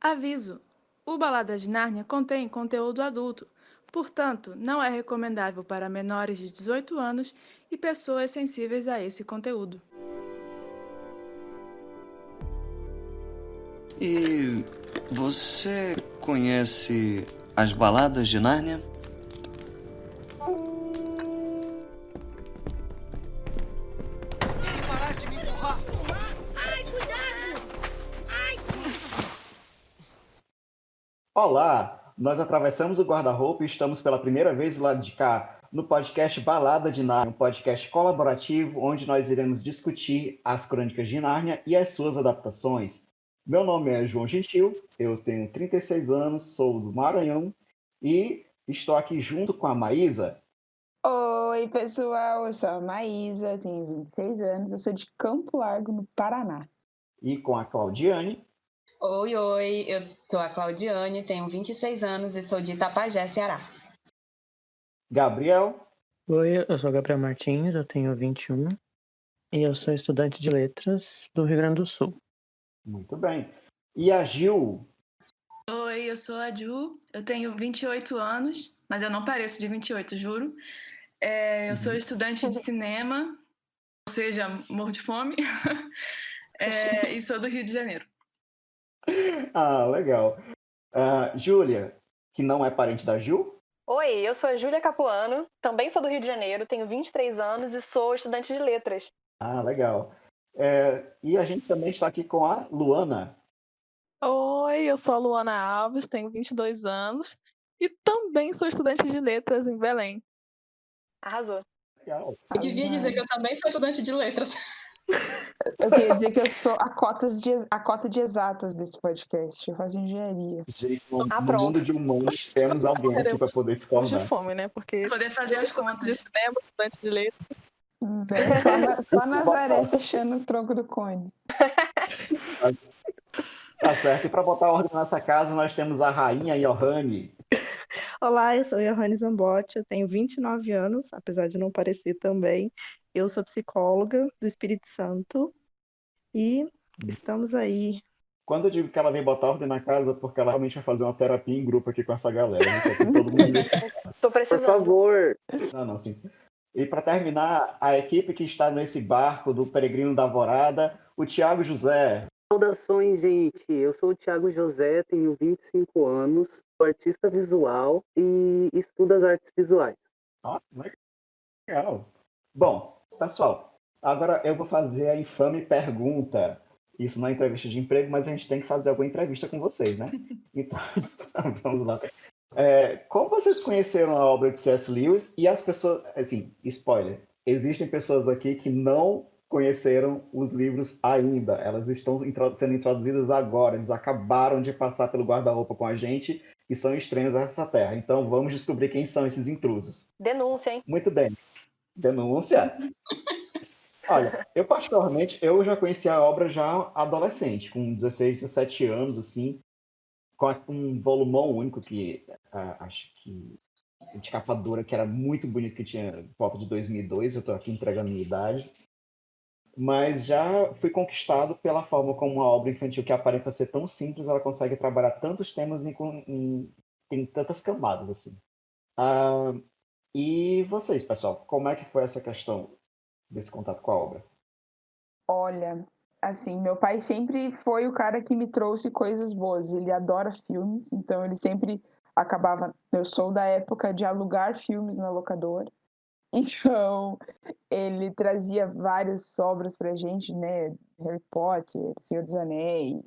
Aviso: o Balada de Nárnia contém conteúdo adulto, portanto, não é recomendável para menores de 18 anos e pessoas sensíveis a esse conteúdo. E você conhece as baladas de Nárnia? Querem parar de me empurrar? Ai, cuidado! Ai! Olá, nós atravessamos o guarda-roupa e estamos pela primeira vez do lado de cá no podcast Balada de Nárnia, um podcast colaborativo onde nós iremos discutir as crônicas de Nárnia e as suas adaptações. Meu nome é João Gentil, eu tenho 36 anos, sou do Maranhão e estou aqui junto com a Maísa. Oi, pessoal, eu sou a Maísa, tenho 26 anos, eu sou de Campo Largo, no Paraná. E com a Claudiane. Oi, eu sou a Claudiane, tenho 26 anos e sou de Itapajé, Ceará. Gabriel. Oi, eu sou Gabriel Martins, eu tenho 21 e eu sou estudante de letras do Rio Grande do Sul. Muito bem. E a Gil. Oi, eu sou a Ju, eu tenho 28 anos, mas eu não pareço de 28, juro. Eu sou estudante de cinema, ou seja, morro de fome, e sou do Rio de Janeiro. Ah, legal. Júlia, que não é parente da Ju. Oi, eu sou a Júlia Capuano, também sou do Rio de Janeiro, tenho 23 anos e sou estudante de letras. Ah, legal. E a gente também está aqui com a Luana. Oi, eu sou a Luana Alves, tenho 22 anos e também sou estudante de letras em Belém. Arrasou. Legal. Eu devia dizer que eu também sou estudante de letras. Eu queria dizer que eu sou a cota de exatas desse podcast, eu faço engenharia. Gente, no pronto. mundo de humanos temos alguém aqui para poder Morro de discordar. fome, né? Porque Poder fazer as estudante de contas. cinema, estudante de letras. Só Nazaré fechando o tronco do cone. Tá certo. E para botar ordem nessa casa, nós temos a rainha Johanne. Olá, eu sou Johanne Zambotti, eu tenho 29 anos, apesar de não parecer também. Eu sou psicóloga do Espírito Santo e estamos aí. Quando eu digo que ela vem botar ordem na casa, porque ela realmente vai fazer uma terapia em grupo aqui com essa galera. Então, tem todo mundo... Tô Por precisando. favor. Não, sim. E para terminar, a equipe que está nesse barco do Peregrino da Alvorada, o Tiago José. Saudações, gente. Eu sou o Thiago José, tenho 25 anos, sou artista visual e estudo as artes visuais. Ó, legal. Bom, pessoal, agora eu vou fazer a infame pergunta. Isso não é entrevista de emprego, mas a gente tem que fazer alguma entrevista com vocês, né? Então, vamos lá. Como vocês conheceram a obra de C.S. Lewis e as pessoas... Assim, spoiler. Existem pessoas aqui que não conheceram os livros ainda. Elas estão sendo introduzidas agora. Eles acabaram de passar pelo guarda-roupa com a gente e são estranhos a essa terra. Então vamos descobrir quem são esses intrusos. Denúncia, hein? Muito bem. Denúncia. Olha, eu particularmente, eu já conheci a obra já adolescente, com 16, 17 anos, assim, com um volumão único que acho que de capa dura, que era muito bonito, que tinha volta de 2002, eu estou aqui entregando a minha idade. Mas já fui conquistado pela forma como uma obra infantil que aparenta ser tão simples, ela consegue trabalhar tantos temas em tantas camadas, assim. E vocês, pessoal, como é que foi essa questão desse contato com a obra? Olha, assim, meu pai sempre foi o cara que me trouxe coisas boas. Ele adora filmes, então ele sempre acabava... Eu sou da época de alugar filmes na locadora. Então, ele trazia várias obras pra gente, né? Harry Potter, Senhor dos Anéis.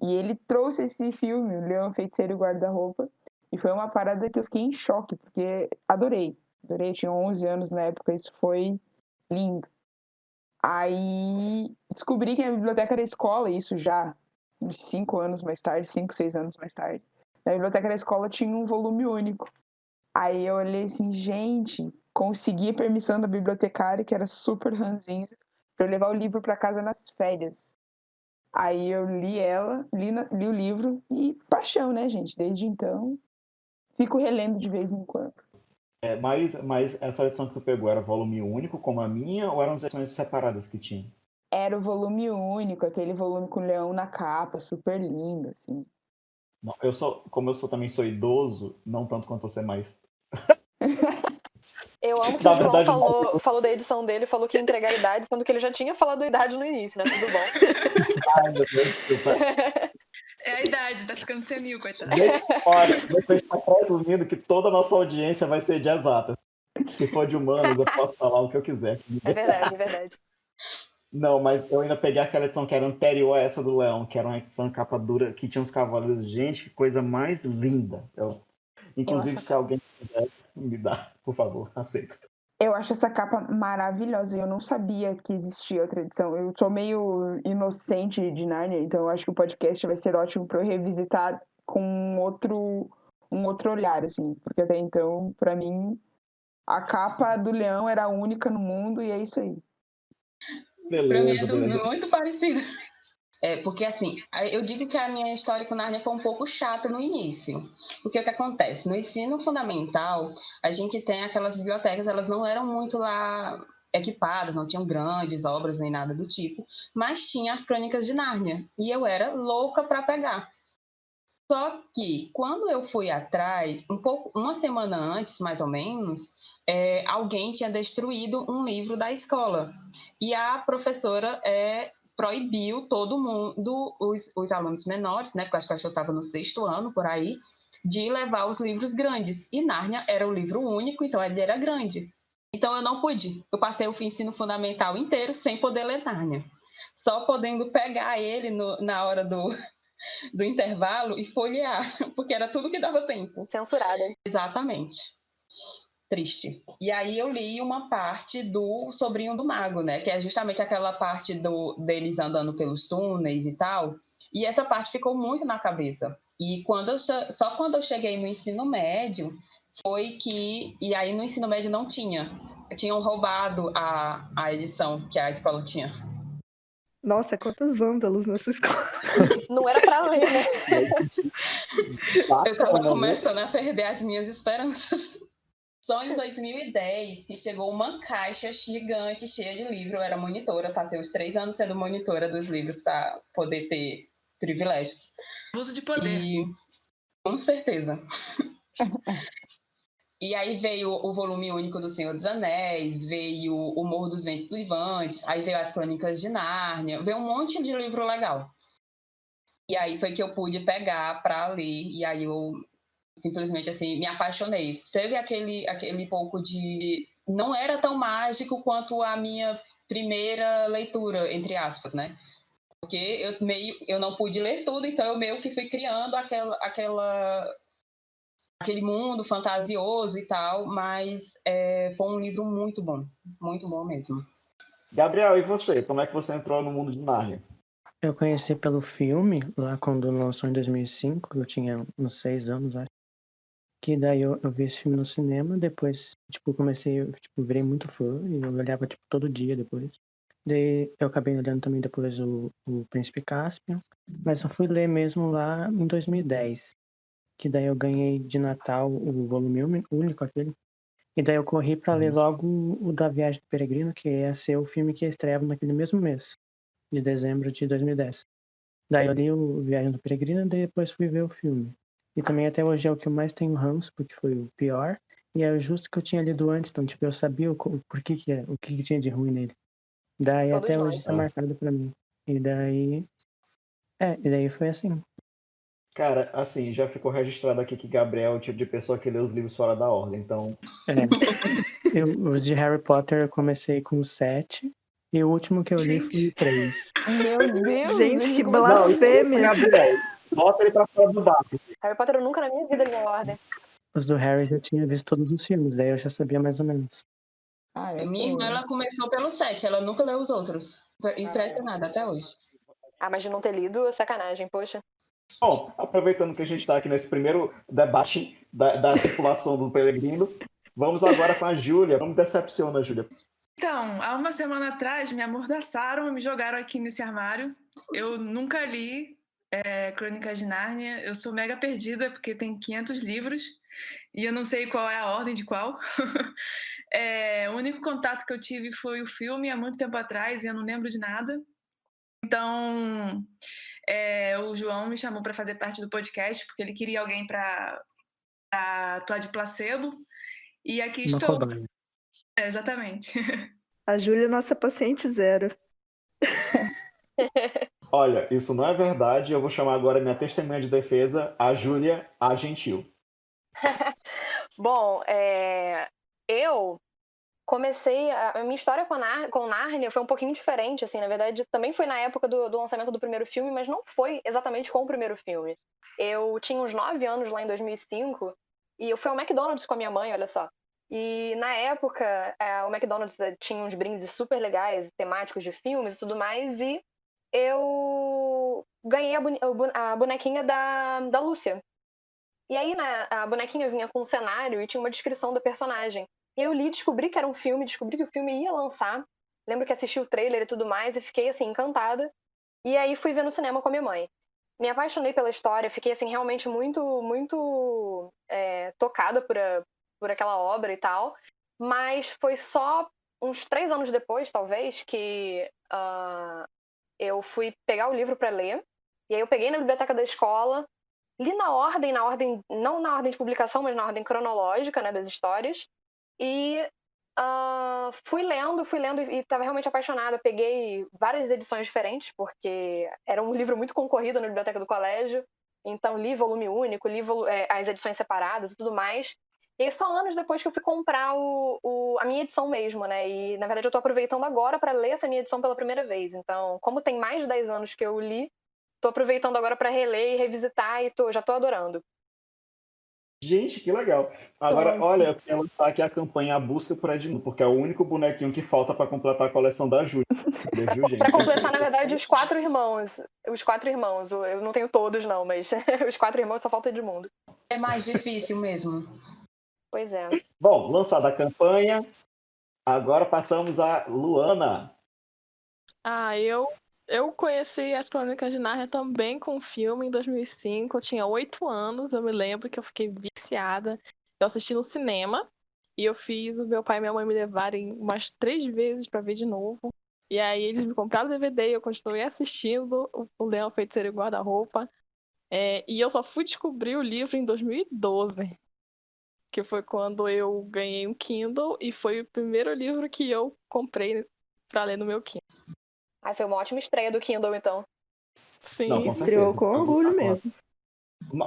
E ele trouxe esse filme, O Leão, a Feiticeira e o Guarda-Roupa. E foi uma parada que eu fiquei em choque, porque adorei. Adorei, tinha 11 anos na época, isso foi lindo. Aí descobri que na biblioteca da escola, isso já uns 5 anos mais tarde, 5, 6 anos mais tarde, na biblioteca da escola tinha um volume único. Aí eu olhei assim, gente, consegui a permissão da bibliotecária, que era super ranzinza, para eu levar o livro para casa nas férias. Aí eu li o livro e paixão, né, gente? Desde então, fico relendo de vez em quando. Mas essa edição que tu pegou era volume único, como a minha, ou eram as edições separadas que tinha? Era o volume único, aquele volume com o leão na capa, super lindo, assim. Não, como eu também sou idoso, não tanto quanto você, mas Eu amo que na o João verdade, falou da edição dele, falou que ia entregar a idade, sendo que ele já tinha falado a idade no início, né? Tudo bom. ai, meu Deus, desculpa. É a idade, tá ficando senil, coitado. Olha, você está presumindo que toda a nossa audiência vai ser de exatas. Se for de humanos, eu posso falar o que eu quiser. É verdade, é verdade. Não, mas eu ainda peguei aquela edição que era anterior a essa do Leão, que era uma edição capa dura, que tinha uns cavalos. Gente, que coisa mais linda. Inclusive, se alguém quiser me dar, por favor, aceito. Eu acho essa capa maravilhosa e eu não sabia que existia outra edição. Eu sou meio inocente de Nárnia, então eu acho que o podcast vai ser ótimo para eu revisitar com um outro olhar, assim. Porque até então, para mim, a capa do leão era a única no mundo e é isso aí. Beleza, Pra mim é beleza. muito parecido. Porque assim, eu digo que a minha história com Nárnia foi um pouco chata no início. Porque o que acontece? No ensino fundamental, a gente tem aquelas bibliotecas, elas não eram muito lá equipadas, não tinham grandes obras nem nada do tipo, mas tinha as Crônicas de Nárnia. E eu era louca para pegar. Só que, quando eu fui atrás, uma semana antes, mais ou menos, alguém tinha destruído um livro da escola. E a professora proibiu todo mundo, os alunos menores, né, porque acho que eu estava no 6º ano, por aí, de levar os livros grandes. E Nárnia era o livro único, então ele era grande. Então eu não pude. Eu passei o ensino fundamental inteiro sem poder ler Nárnia. Só podendo pegar ele na hora do intervalo e folhear, porque era tudo que dava tempo. Censurada. Exatamente. Triste. E aí eu li uma parte do Sobrinho do Mago, né? Que é justamente aquela parte deles andando pelos túneis e tal. E essa parte ficou muito na cabeça. E só quando eu cheguei no ensino médio foi que... E aí no ensino médio não tinha. Tinham roubado a edição que a escola tinha. Nossa, quantos vândalos nessa escola. Não era pra ler, né? Eu tava começando a perder as minhas esperanças. Só em 2010 que chegou uma caixa gigante cheia de livro. Eu era monitora, passei os 3 anos sendo monitora dos livros para poder ter privilégios. Uso de poder. Com certeza. E aí veio o volume único do Senhor dos Anéis, veio o Morro dos Ventos Uivantes, aí veio as Crônicas de Nárnia, veio um monte de livro legal. E aí foi que eu pude pegar para ler, e aí eu simplesmente assim me apaixonei. Teve aquele pouco de... Não era tão mágico quanto a minha primeira leitura, entre aspas, né? Porque eu não pude ler tudo, então eu meio que fui criando aquele mundo fantasioso e tal, mas foi um livro muito bom mesmo. Gabriel, e você? Como é que você entrou no mundo de Nárnia? Eu conheci pelo filme, lá quando lançou em 2005, eu tinha uns 6 anos, acho. Que daí eu vi esse filme no cinema, depois, virei muito fã, e eu olhava, todo dia depois. Daí eu acabei olhando também depois o Príncipe Caspian, mas só fui ler mesmo lá em 2010. Que daí eu ganhei de Natal o volume único aquele. E daí eu corri pra ler logo o da Viagem do Peregrino, que ia ser o filme que estreava naquele mesmo mês, de dezembro de 2010. Daí eu li o Viagem do Peregrino e depois fui ver o filme. E também até hoje é o que eu mais tenho ranço, porque foi o pior. E é justo que eu tinha lido antes, então eu sabia o que tinha de ruim nele. Daí Todos até nós. hoje tá marcado pra mim. E daí foi assim. Cara, assim, já ficou registrado aqui que Gabriel é o tipo de pessoa que lê os livros fora da ordem, então... Os de Harry Potter eu comecei com 7, e o último que eu li foi o 3. Meu Deus! Gente, que Não, blasfêmia! Gabriel, bota ele pra fora do barco. Harry Potter eu nunca na minha vida li na ordem. Os do Harry eu tinha visto todos os filmes, daí eu já sabia mais ou menos. Minha irmã, ela começou pelo 7, ela nunca leu os outros. Impressionada até hoje. Mas de não ter lido é sacanagem, poxa. Bom, aproveitando que a gente está aqui nesse primeiro debate da tripulação do Peregrino, vamos agora com a Júlia. Não me decepciona, Júlia. Então, há uma semana atrás, me amordaçaram e me jogaram aqui nesse armário. Eu nunca li Crônicas de Nárnia. Eu sou mega perdida, porque tem 500 livros e eu não sei qual é a ordem de qual. O único contato que eu tive foi o filme há muito tempo atrás e eu não lembro de nada. Então, o João me chamou para fazer parte do podcast, porque ele queria alguém para atuar de placebo. E aqui Uma estou. cobaia. Exatamente. A Júlia é nossa paciente zero. Olha, isso não é verdade. Eu vou chamar agora minha testemunha de defesa, a Júlia A. Gentil. Bom, eu comecei. A minha história com Nárnia foi um pouquinho diferente, assim. Na verdade, também foi na época do lançamento do primeiro filme, mas não foi exatamente com o primeiro filme. Eu tinha uns 9 anos lá em 2005 e eu fui ao McDonald's com a minha mãe, olha só. E na época, o McDonald's tinha uns brindes super legais, temáticos de filmes e tudo mais, e eu ganhei a bonequinha da Lúcia. E aí, né, a bonequinha vinha com um cenário e tinha uma descrição do personagem. E eu li, descobri que era um filme, descobri que o filme ia lançar. Lembro que assisti o trailer e tudo mais e fiquei, assim, encantada. E aí fui ver no cinema com a minha mãe. Me apaixonei pela história, fiquei, assim, realmente muito, muito tocada por aquela obra e tal. Mas foi só uns 3 anos depois, talvez, que eu fui pegar o livro para ler. E aí eu peguei na biblioteca da escola, li na ordem, não na ordem de publicação, mas na ordem cronológica, né, das histórias. E fui lendo e estava realmente apaixonada. Peguei várias edições diferentes, porque era um livro muito concorrido na biblioteca do colégio. Então li volume único, li as edições separadas e tudo mais. E aí, só anos depois que eu fui comprar a minha edição mesmo, né? E, na verdade, eu tô aproveitando agora para ler essa minha edição pela primeira vez. Então, como tem mais de 10 anos que eu li, tô aproveitando agora para reler e revisitar e já tô adorando. Gente, que legal. Agora, olha, eu quero lançar aqui a campanha A Busca por Edmundo, porque é o único bonequinho que falta para completar a coleção da Júlia, viu, gente? Para completar, na verdade, os 4 irmãos. Os 4 irmãos. Eu não tenho todos, não, mas os 4 irmãos só falta Edmundo. É mais difícil mesmo. Pois é. Bom, lançada a campanha, agora passamos a Luana. Eu conheci as Crônicas de Nárnia também com o filme em 2005. Eu tinha 8 anos, eu me lembro que eu fiquei viciada. Eu assisti no cinema e eu fiz o meu pai e minha mãe me levarem umas 3 vezes para ver de novo. E aí eles me compraram o DVD e eu continuei assistindo o Leão, Feiticeiro e Guarda-Roupa. E eu só fui descobrir o livro em 2012. Que foi quando eu ganhei um Kindle e foi o primeiro livro que eu comprei para ler no meu Kindle. Foi uma ótima estreia do Kindle, então. Sim, Não, com Estreou certeza. com orgulho mesmo.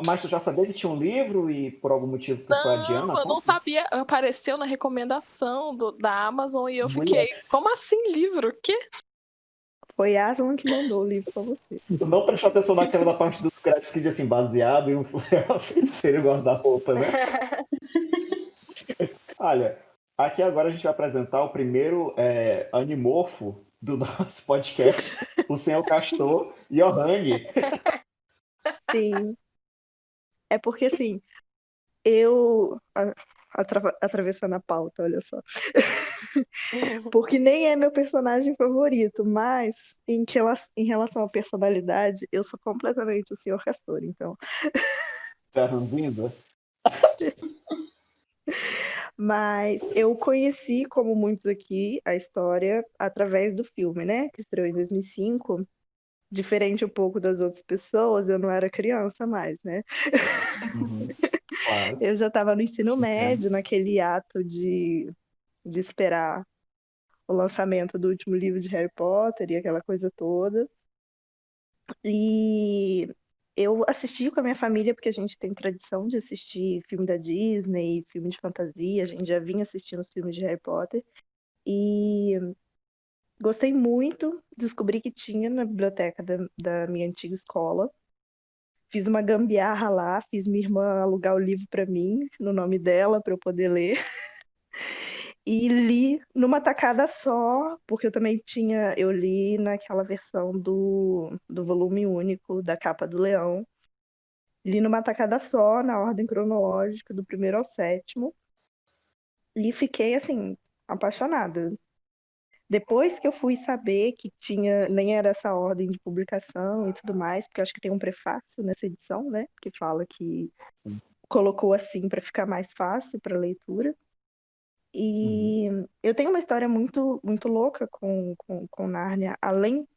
Mas tu já sabia que tinha um livro e por algum motivo tu foi adiando? Eu não sabia. Apareceu na recomendação da Amazon e eu fiquei, como assim livro? O quê? Foi a Aslan que mandou o livro pra você. Tu não prestou atenção naquela da parte dos créditos que diz assim, baseado em um feiticeiro e guarda-roupa, né? Olha, aqui agora a gente vai apresentar o primeiro animorfo do nosso podcast, o senhor Castor Johanny. Sim. É porque, assim, eu... Atravessando a pauta, olha só. Porque nem é meu personagem favorito, mas em relação à personalidade, eu sou completamente o senhor Castor, então. Já ranzinza? Mas eu conheci, como muitos aqui, a história através do filme, né? Que estreou em 2005. Diferente um pouco das outras pessoas, eu não era criança mais, né? Claro. Eu já estava no ensino médio, naquele ato de esperar o lançamento do último livro de Harry Potter e aquela coisa toda. E eu assisti com a minha família, porque a gente tem tradição de assistir filme da Disney, filme de fantasia, a gente já vinha assistindo os filmes de Harry Potter. E gostei muito, descobri que tinha na biblioteca da minha antiga escola. Fiz uma gambiarra lá, fiz minha irmã alugar o livro para mim, no nome dela, para eu poder ler. E li numa tacada só, porque eu li naquela versão do volume único, da capa do Leão. Li numa tacada só, na ordem cronológica, do 1º ao 7º. E fiquei, assim, apaixonada. Depois que eu fui saber que nem era essa ordem de publicação e tudo mais, porque eu acho que tem um prefácio nessa edição, né? Que fala que colocou assim para ficar mais fácil para leitura. E eu tenho uma história muito, muito louca com Nárnia, além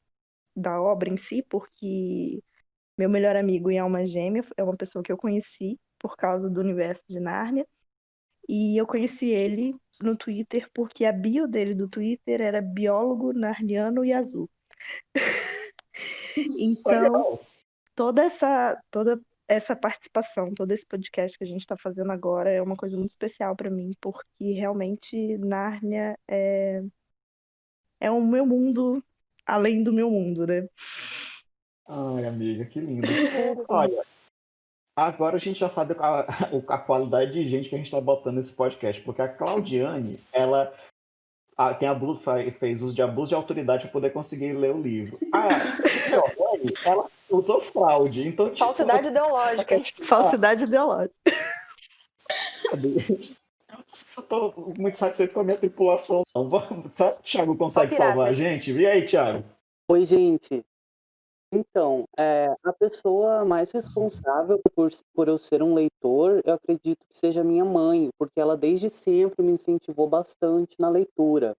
da obra em si, porque meu melhor amigo em Alma Gêmea, é uma pessoa que eu conheci por causa do universo de Nárnia. E eu conheci ele no Twitter porque a bio dele do Twitter era biólogo narniano e azul. Então, toda essa participação, todo esse podcast que a gente está fazendo agora é uma coisa muito especial para mim, porque realmente Nárnia é o meu mundo além do meu mundo, né? Ai, amiga, que lindo. Olha, agora a gente já sabe a qualidade de gente que a gente está botando nesse podcast, porque a Claudiane, ela tem fez uso de abuso de autoridade para poder conseguir ler o livro. A Giovanni, ela usou fraude, então tipo, Falsidade ideológica. Falsidade ideológica. Eu tô muito satisfeito com a minha tripulação. Não. Sabe, o Thiago consegue Só piratas. salvar a gente? E aí, Thiago? Oi, gente. Então, a pessoa mais responsável por eu ser um leitor, eu acredito que seja minha mãe, porque ela desde sempre me incentivou bastante na leitura.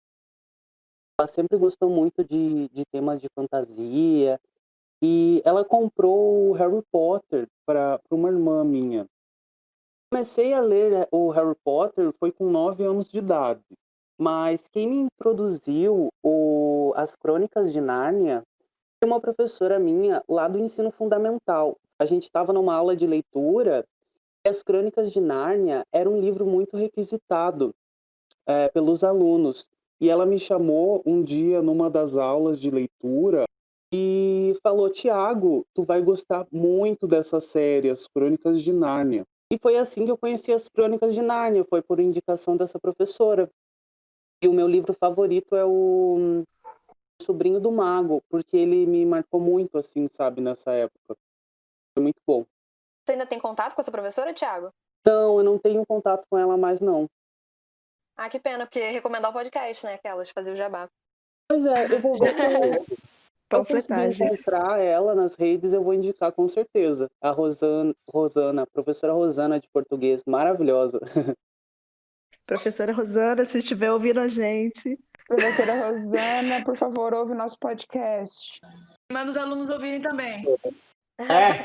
Ela sempre gostou muito de temas de fantasia, e ela comprou o Harry Potter para uma irmã minha. Comecei a ler o Harry Potter foi com 9 anos de idade, mas quem me introduziu as Crônicas de Nárnia foi uma professora minha lá do ensino fundamental. A gente estava numa aula de leitura e as Crônicas de Nárnia era um livro muito requisitado pelos alunos. E ela me chamou um dia numa das aulas de leitura e falou: Tiago, tu vai gostar muito dessa série, As Crônicas de Nárnia. E foi assim que eu conheci As Crônicas de Nárnia, foi por indicação dessa professora. E o meu livro favorito é o Sobrinho do Mago, porque ele me marcou muito, assim, sabe, nessa época. Foi muito bom. Você ainda tem contato com essa professora, Thiago? Não, eu não tenho contato com ela mais, não. Ah, que pena, porque recomendar o podcast, né? Aquelas, fazer o jabá. Pois é, eu vou ver se eu conseguir encontrar ela nas redes, eu vou indicar com certeza. A Rosana, professora Rosana de português, maravilhosa. Professora Rosana, se estiver ouvindo a gente. Professora Rosana, por favor, ouve o nosso podcast. Manda os alunos ouvirem também.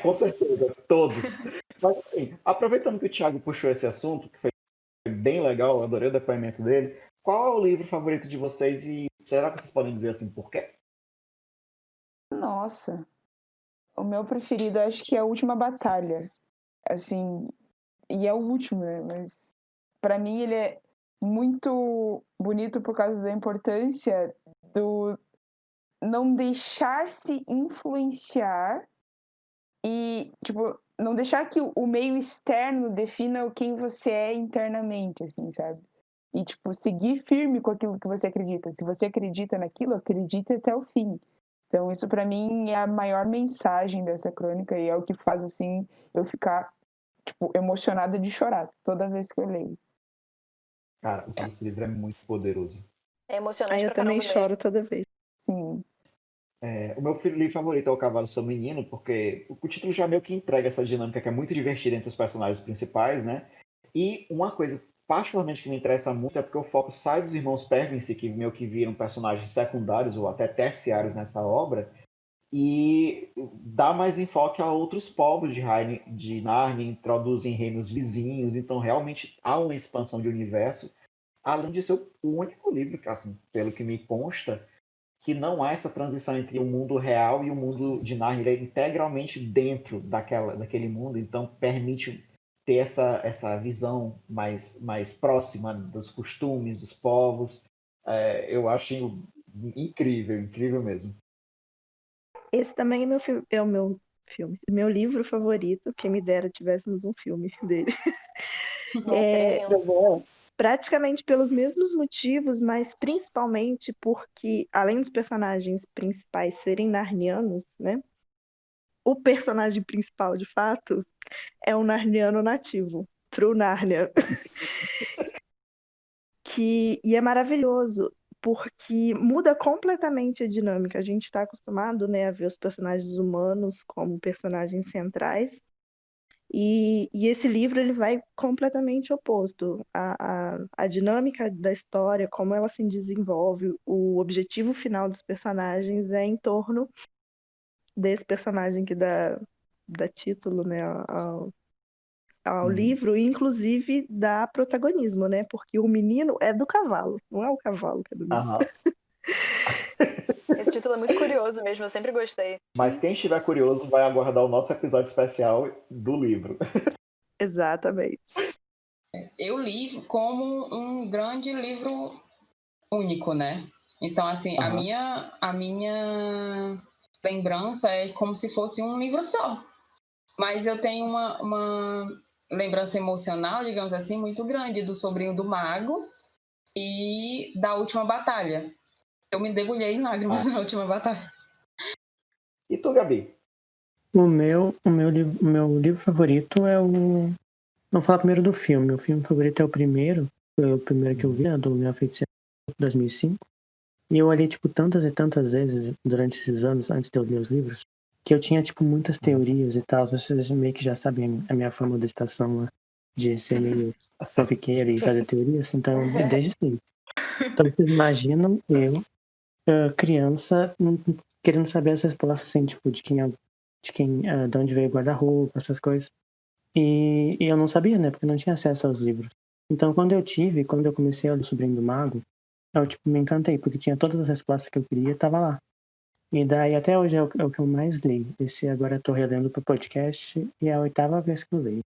Com certeza, todos. Mas assim, aproveitando que o Thiago puxou esse assunto, que foi bem legal, eu adorei o depoimento dele, qual é o livro favorito de vocês e será que vocês podem dizer assim por quê? Nossa, o meu preferido acho que é A Última Batalha. Assim, e é o último, né? Mas para mim ele é muito bonito por causa da importância do não deixar se influenciar e, tipo, não deixar que o meio externo defina quem você é internamente, assim, sabe? E, tipo, seguir firme com aquilo que você acredita. Se você acredita naquilo, acredite até o fim. Então, isso pra mim é a maior mensagem dessa crônica e é o que faz, assim, eu ficar, tipo, emocionada de chorar toda vez que eu leio. Cara, esse livro é muito poderoso. É emocionante eu pra também caramba choro mesmo. toda vez. Sim. O meu livro favorito é O Cavalo Seu Menino, porque o título já meio que entrega essa dinâmica que é muito divertida entre os personagens principais, né? E uma coisa particularmente que me interessa muito é porque o foco sai dos irmãos Pevensey, que meio que viram personagens secundários ou até terciários nessa obra, e dá mais enfoque a outros povos de Nárnia, introduzem reinos vizinhos, então realmente há uma expansão de universo, além de ser o único livro, assim, pelo que me consta, que não há essa transição entre o mundo real e o mundo de Nárnia, ele é integralmente dentro daquele mundo, então permite ter essa visão mais próxima dos costumes, dos povos. Eu acho incrível, incrível mesmo. Esse também é o meu filme, meu livro favorito. Quem me dera tivéssemos um filme dele. Praticamente pelos mesmos motivos, mas principalmente porque, além dos personagens principais serem narnianos, né? O personagem principal, de fato, é um narniano nativo, True Narnia. E é maravilhoso, porque muda completamente a dinâmica. A gente está acostumado, né, a ver os personagens humanos como personagens centrais, e esse livro ele vai completamente oposto. A dinâmica da história, como ela se desenvolve, o objetivo final dos personagens é em torno desse personagem que dá dá título, né, ao Uhum. livro, e inclusive dá protagonismo, né? Porque o menino é do cavalo, não é o cavalo que é do menino. Aham. Esse título é muito curioso mesmo, eu sempre gostei. Mas quem estiver curioso vai aguardar o nosso episódio especial do livro. Exatamente. Eu li como um grande livro único, né? Então, assim, a minha lembrança é como se fosse um livro só. Mas eu tenho uma lembrança emocional, digamos assim, muito grande do Sobrinho do Mago e da Última Batalha. Eu me debulhei em lágrimas na Última Batalha. E tu, Gabi? O meu livro favorito é o... Vamos falar primeiro do filme. O filme favorito é o primeiro. Foi o primeiro que eu vi, né, do Leão Feiticeiro, 2005. E eu olhei, tipo, tantas e tantas vezes durante esses anos, antes de eu ler os livros, que eu tinha, tipo, muitas teorias e tal. Vocês meio que já sabem a minha fama da estação, né, de ser meio fanfiqueiro e fazer teorias. Então, desde sempre. Então, vocês imaginam eu, criança, querendo saber as respostas, assim, tipo, de onde veio o guarda-roupa, essas coisas. E eu não sabia, né, porque eu não tinha acesso aos livros. Então, quando eu comecei a ler O Sobrinho do Mago, eu, tipo, me encantei, porque tinha todas as respostas que eu queria, tava lá. E daí, até hoje, é o que eu mais leio. Esse agora eu tô relendo pro podcast, e é a 8ª vez que eu leio.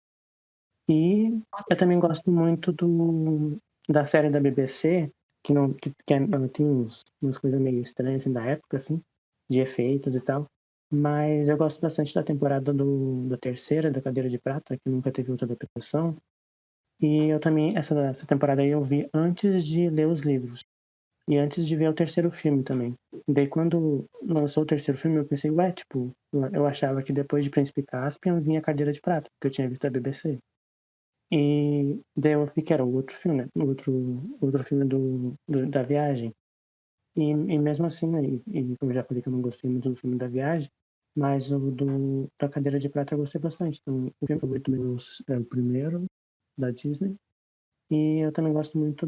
E eu também gosto muito da série da BBC, que tem umas coisas meio estranhas, assim, da época, assim, de efeitos e tal. Mas eu gosto bastante da temporada da terceira, da Cadeira de Prata, que nunca teve outra adaptação. E eu também, essa temporada aí eu vi antes de ler os livros. E antes de ver o terceiro filme também. Daí quando lançou o terceiro filme, eu pensei, eu achava que depois de Príncipe Caspian vinha Cadeira de Prata, porque eu tinha visto a BBC. E daí eu vi que era o outro filme, né? O outro filme da viagem. E mesmo assim, né? E como eu já falei que eu não gostei muito do filme da viagem, mas da Cadeira de Prata eu gostei bastante. Então, o filme favorito meu é o primeiro, da Disney. E eu também gosto muito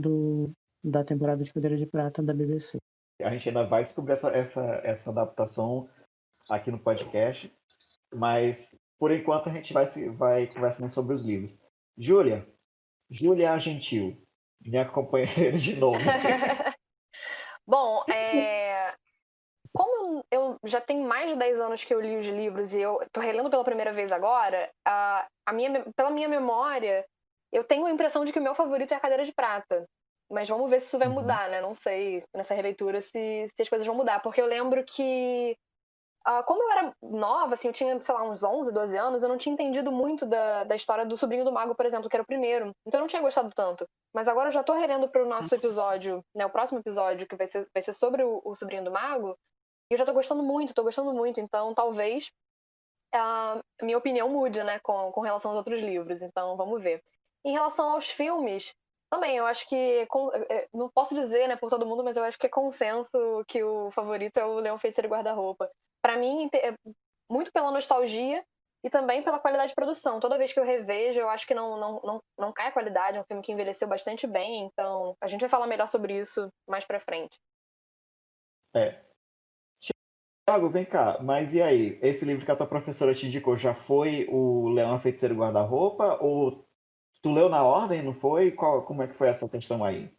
da temporada de Cadeira de Prata da BBC. A gente ainda vai descobrir essa adaptação aqui no podcast, mas por enquanto a gente vai conversando sobre os livros. Júlia Gentil, minha companheira de nome. Bom, como eu já tenho mais de 10 anos que eu li os livros e eu tô relendo pela primeira vez agora, pela minha memória, eu tenho a impressão de que o meu favorito é a Cadeira de Prata. Mas vamos ver se isso vai mudar, né? Não sei, nessa releitura, se as coisas vão mudar. Porque eu lembro que, como eu era nova, assim, eu tinha, sei lá, uns 11, 12 anos, eu não tinha entendido muito da história do Sobrinho do Mago, por exemplo, que era o primeiro. Então eu não tinha gostado tanto. Mas agora eu já tô relendo pro nosso episódio, né? O próximo episódio, que vai ser sobre o Sobrinho do Mago. E eu já tô gostando muito. Então talvez a minha opinião mude, né? Com relação aos outros livros. Então vamos ver. Em relação aos filmes, também, eu acho que, não posso dizer, né, por todo mundo, mas eu acho que é consenso que o favorito é o Leão Feiticeiro e Guarda-Roupa. Pra mim, muito pela nostalgia e também pela qualidade de produção. Toda vez que eu revejo, eu acho que não cai a qualidade, é um filme que envelheceu bastante bem, então a gente vai falar melhor sobre isso mais pra frente. Thiago, vem cá, mas e aí? Esse livro que a tua professora te indicou já foi o Leão Feiticeiro e Guarda-Roupa? Ou tu leu na ordem, não foi? Como é que foi essa questão aí?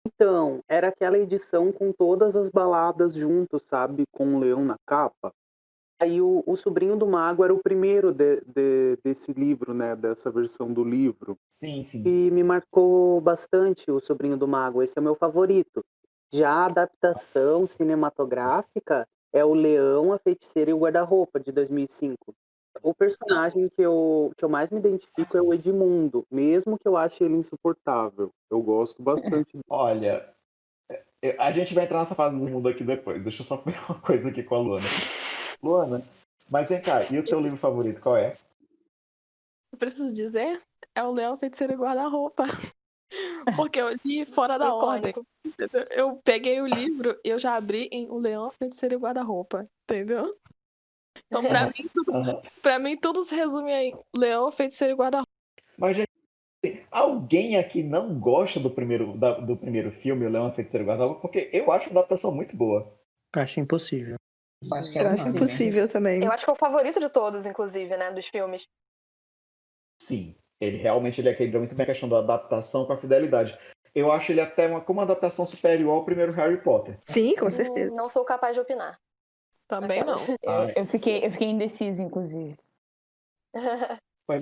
Então, era aquela edição com todas as baladas juntos, sabe? Com o leão na capa. Aí o Sobrinho do Mago era o primeiro desse livro, né? Dessa versão do livro. Sim. E me marcou bastante o Sobrinho do Mago. Esse é o meu favorito. Já a adaptação cinematográfica é o Leão, a Feiticeira e o Guarda-Roupa, de 2005. O personagem que eu mais me identifico é o Edmundo, mesmo que eu ache ele insuportável. Eu gosto bastante dele. Olha, a gente vai entrar nessa fase do mundo aqui depois. Deixa eu só ver uma coisa aqui com a Luana. Luana, mas vem cá, e o teu livro favorito, qual é? Eu preciso dizer, é o Leão Feiticeiro e Guarda-Roupa. Porque eu li fora da ordem. Entendeu? Eu peguei o livro e eu já abri em O Leão Feiticeiro e Guarda-Roupa. Entendeu? Então, pra mim, tudo se resume em Leão Feiticeiro e Guarda-Roupa. Mas, gente, alguém aqui não gosta do primeiro filme, O Leão, a Feiticeira e o Guarda-Roupa? Porque eu acho a adaptação muito boa. Eu acho impossível. Acho que Eu ela acho não, impossível também. Eu acho que é o favorito de todos, inclusive, né? Dos filmes. Sim, ele equilibra muito bem a questão da adaptação com a fidelidade. Eu acho ele até como uma adaptação superior ao primeiro Harry Potter. Sim, com certeza. Não sou capaz de opinar. Também não. Eu fiquei indecisa, inclusive.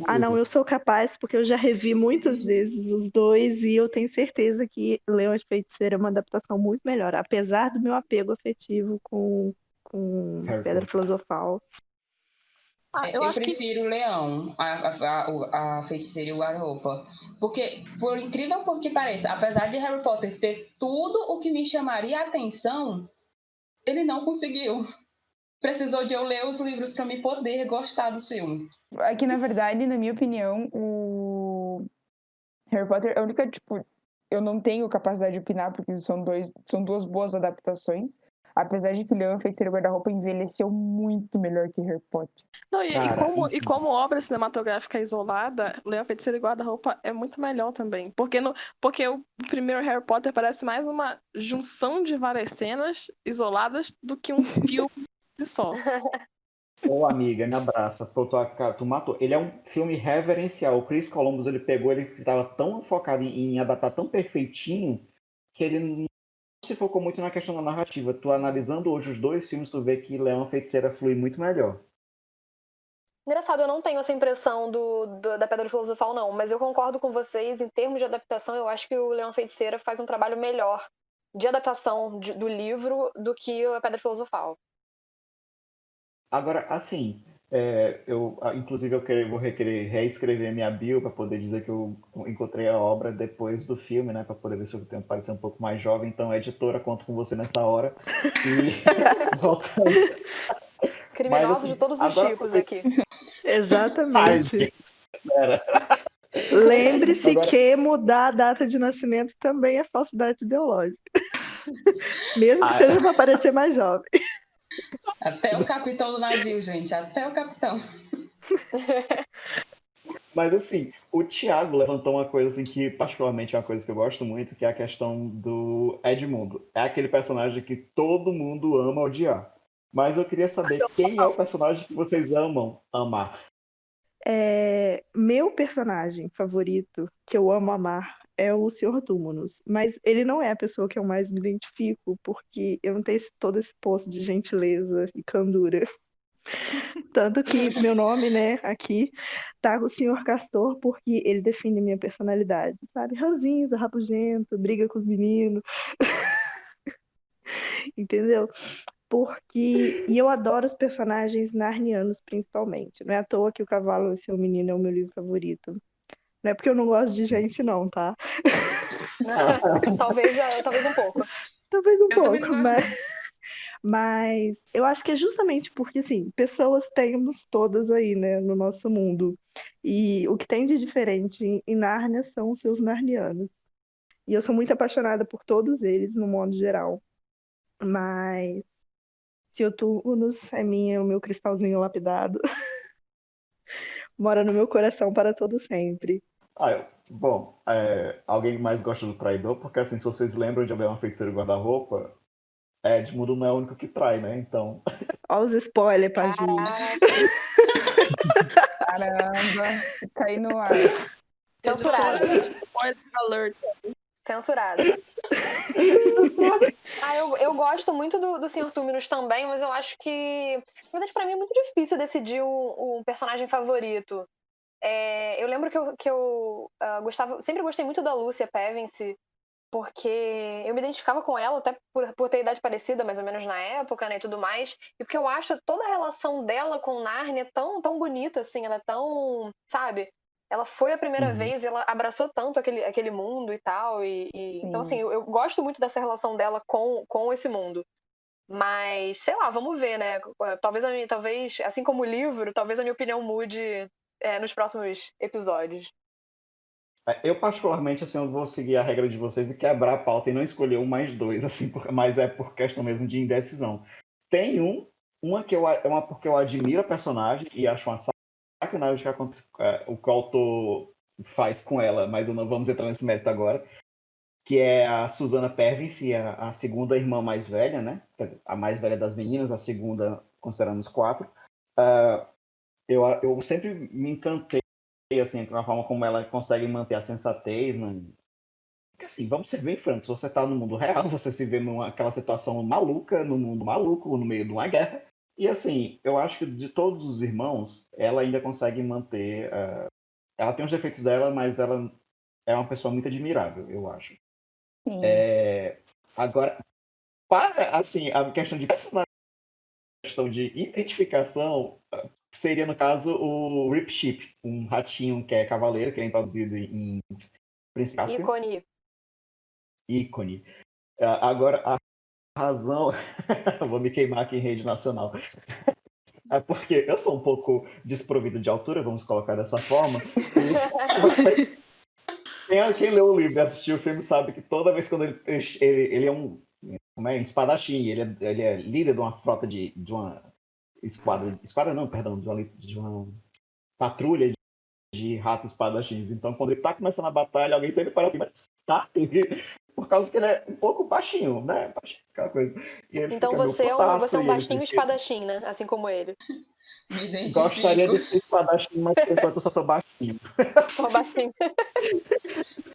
Ah, não, eu sou capaz, porque eu já revi muitas vezes os dois e eu tenho certeza que Leão e Feiticeira é uma adaptação muito melhor, apesar do meu apego afetivo com Pedra Filosofal. Eu prefiro o Leão, a Feiticeira e o Guarda-Roupa. Porque, por incrível que pareça, apesar de Harry Potter ter tudo o que me chamaria a atenção, ele não conseguiu. Precisou de eu ler os livros para me poder gostar dos filmes. É que, na verdade, na minha opinião, o Harry Potter é a única, tipo, eu não tenho capacidade de opinar, porque são duas boas adaptações. Apesar de que o Leão e a Feiticeira e o Guarda-Roupa envelheceu muito melhor que Harry Potter. Não, e como obra cinematográfica isolada, Leão, Feiticeiro e Guarda-Roupa é muito melhor também. Porque o primeiro Harry Potter parece mais uma junção de várias cenas isoladas do que um filme só. Ô, amiga, me abraça. Pô, tu matou. Ele é um filme reverencial. O Chris Columbus, ele estava tão focado em adaptar tão perfeitinho que ele não se focou muito na questão da narrativa. Tu analisando hoje os dois filmes, tu vê que Leão e Feiticeira flui muito melhor. Engraçado, eu não tenho essa impressão da Pedra Filosofal, não. Mas eu concordo com vocês. Em termos de adaptação, eu acho que o Leão e Feiticeira faz um trabalho melhor de adaptação do livro do que a Pedra Filosofal. Agora, assim, inclusive vou querer reescrever minha bio para poder dizer que eu encontrei a obra depois do filme, né? Para poder ver se eu tenho que parecer um pouco mais jovem. Então, editora, conto com você nessa hora. E voltando. Criminosos Mas, assim, de todos os tipos aqui. Exatamente. Ai, Lembre-se Agora- que mudar a data de nascimento também é falsidade ideológica. Mesmo que seja para parecer mais jovem. Até o capitão do navio, gente. Até o capitão. Mas assim, o Thiago levantou uma coisa assim, que particularmente é uma coisa que eu gosto muito, que é a questão do Edmundo. É aquele personagem que todo mundo ama odiar. Mas eu queria saber quem é o personagem que vocês amam amar. Meu personagem favorito, que eu amo amar, é o Sr. Túmulos. Mas ele não é a pessoa que eu mais me identifico, porque eu não tenho todo esse poço de gentileza e candura. Tanto que meu nome, né, aqui, tá o Sr. Castor, porque ele define minha personalidade, sabe? Ranzinza, rabugento, briga com os meninos. Entendeu? E eu adoro os personagens narnianos, principalmente. Não é à toa que O Cavalo e Seu Menino é o meu livro favorito. Não é porque eu não gosto de gente, não, tá? Talvez um pouco. Talvez um também pouco, não gosto, mas eu acho que é justamente porque, assim, pessoas temos todas aí, né, no nosso mundo. E o que tem de diferente em Nárnia são os seus narnianos. E eu sou muito apaixonada por todos eles, no modo geral. Mas Sr. Túmulos é o meu cristalzinho lapidado. Mora no meu coração para todo sempre. Bom, alguém mais gosta do traidor? Porque assim, se vocês lembram de Leão, Feiticeiro e Guarda-Roupa, Edmundo não é o único que trai, né? Então... Olha os spoilers pra Ju. Caramba, tá aí no ar. Censurado. Spoiler alert. Censurado. Eu gosto muito do Sr. Túminos também, mas eu acho que, na verdade, pra mim é muito difícil decidir um personagem favorito. Eu lembro que eu sempre gostei muito da Lúcia Pevensey, porque eu me identificava com ela, até por ter idade parecida, mais ou menos na época, né, e tudo mais, e porque eu acho toda a relação dela com Nárnia tão, tão bonita, assim, ela é tão, sabe? Ela foi a primeira vez, ela abraçou tanto aquele mundo e tal, então, assim, eu gosto muito dessa relação dela com esse mundo. Mas, sei lá, vamos ver, né? Talvez, assim como o livro, talvez a minha opinião mude nos próximos episódios. Eu, particularmente, assim, eu vou seguir a regra de vocês e quebrar a pauta e não escolher um mais dois, assim, mas é por questão mesmo de indecisão. Tem uma porque eu admiro a personagem e acho uma sacanagem o que o autor faz com ela, mas não vamos entrar nesse mérito agora, que é a Susana Pérvis, a segunda irmã mais velha, né? Quer dizer, a mais velha das meninas, a segunda, considerando os quatro. Eu sempre me encantei assim, com a forma como ela consegue manter a sensatez. Porque assim, vamos ser bem francos, você está no mundo real, você se vê naquela situação maluca, no mundo maluco, no meio de uma guerra. E assim, eu acho que de todos os irmãos, ela ainda consegue manter. Ela tem os defeitos dela, mas ela é uma pessoa muito admirável, eu acho. Agora, para assim, a questão de personagem, a questão de identificação, seria, no caso, o Rip Chip, um ratinho que é cavaleiro, que é traduzido em Príncipe Caspian. Ícone. Agora, a razão... Vou me queimar aqui em rede nacional. É porque eu sou um pouco desprovido de altura, vamos colocar dessa forma. Quem leu o livro e assistiu o filme sabe que toda vez quando ele é um espadachim, ele é líder de uma frota de uma de uma patrulha de ratos espadachins. Então, quando ele tá começando a batalha, alguém sempre fala assim, mas tá, por causa que ele é um pouco baixinho, né? Baixinho, aquela coisa. Então você é um baixinho espadachim, né? Assim como ele. Gostaria de ser espadachim, mas por enquanto eu só sou baixinho. Só baixinho.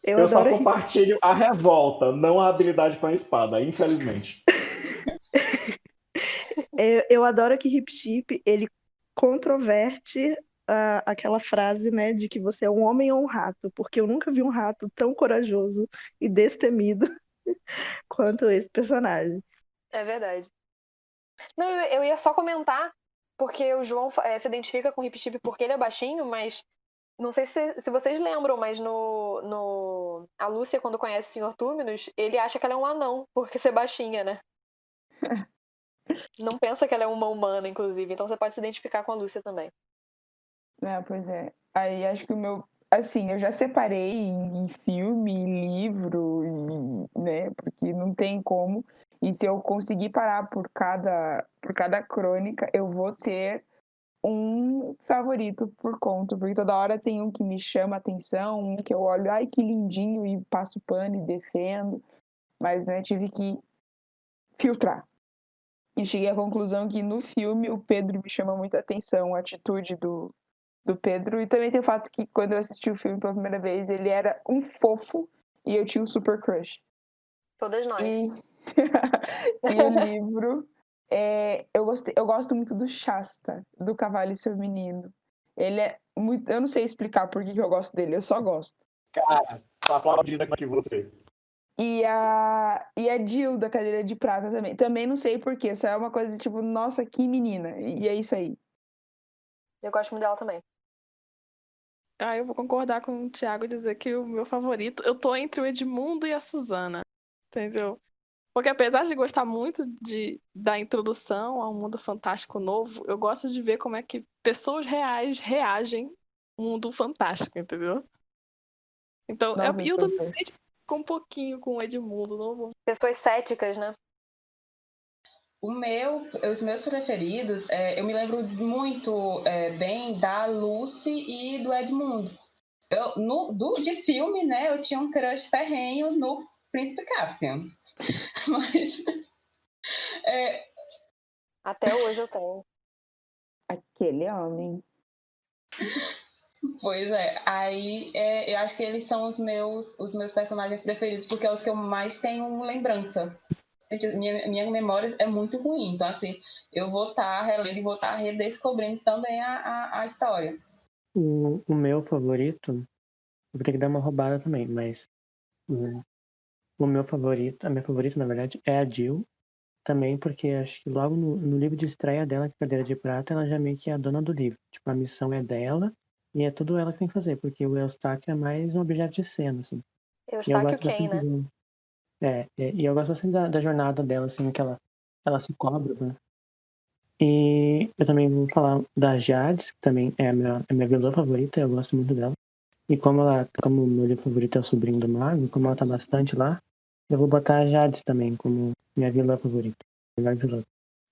Eu só compartilho a revolta, não a habilidade com a espada, infelizmente. Eu adoro que Hip Chip, ele controverte aquela frase, né, de que você é um homem ou um rato, porque eu nunca vi um rato tão corajoso e destemido quanto esse personagem. É verdade. Não, eu ia só comentar, porque o João se identifica com o Hip Chip porque ele é baixinho, mas não sei se vocês lembram, mas a Lúcia, quando conhece o Sr. Túminos, ele acha que ela é um anão, porque ser baixinha, né? Não pensa que ela é uma humana, inclusive. Então você pode se identificar com a Lúcia também. Pois é. Aí acho que o meu... Assim, eu já separei em filme, em livro, né? Porque não tem como. E se eu conseguir parar por cada crônica, eu vou ter um favorito por conta, porque toda hora tem um que me chama a atenção, um que eu olho, ai que lindinho, e passo pano e defendo, mas né, tive que filtrar. E cheguei à conclusão que no filme o Pedro me chama muita atenção, a atitude do Pedro, e também tem o fato que quando eu assisti o filme pela primeira vez, ele era um fofo e eu tinha um super crush. Todas nós. E o livro... eu gosto muito do Shasta, do Cavalo e Seu Menino. Ele é muito... Eu não sei explicar por que eu gosto dele, eu só gosto. Cara, tô aplaudindo aqui você. E a Jill, da Cadeira de Prata também. Também não sei por quê, só é uma coisa tipo, nossa, que menina. E é isso aí. Eu gosto muito dela também. Eu vou concordar com o Thiago e dizer que o meu favorito... Eu tô entre o Edmundo e a Susana, entendeu? Porque apesar de gostar muito da introdução ao mundo fantástico novo, eu gosto de ver como é que pessoas reais reagem ao mundo fantástico, entendeu? Então, eu também fico um pouquinho com o Edmundo. Não... Pessoas céticas, né? Os meus preferidos, eu me lembro muito bem da Lucy e do Edmundo. De filme, né, eu tinha um crush ferrenho no Príncipe Caspian. Mas... Até hoje eu tenho. Aquele homem. Pois é. Aí eu acho que eles são os meus personagens preferidos, porque é os que eu mais tenho lembrança. Minha memória é muito ruim, então assim, eu vou estar relendo e vou estar redescobrindo também a história. O meu favorito, eu vou ter que dar uma roubada também, mas a minha favorita, na verdade, é a Jill, também porque acho que logo no livro de estreia dela, que é Cadeira de Prata, ela já meio que é a dona do livro. Tipo, a missão é dela e é tudo ela que tem que fazer, porque o Eustáquio é mais um objeto de cena, assim. Eustáquio quem, né? E eu gosto bastante da jornada dela, assim, que ela se cobra, né? E eu também vou falar da Jades, que também é a minha vilã favorita, eu gosto muito dela. E como o meu livro favorito é o Sobrinho do Mago, como ela tá bastante lá, eu vou botar a Jades também como minha vilã favorita. Melhor vilã.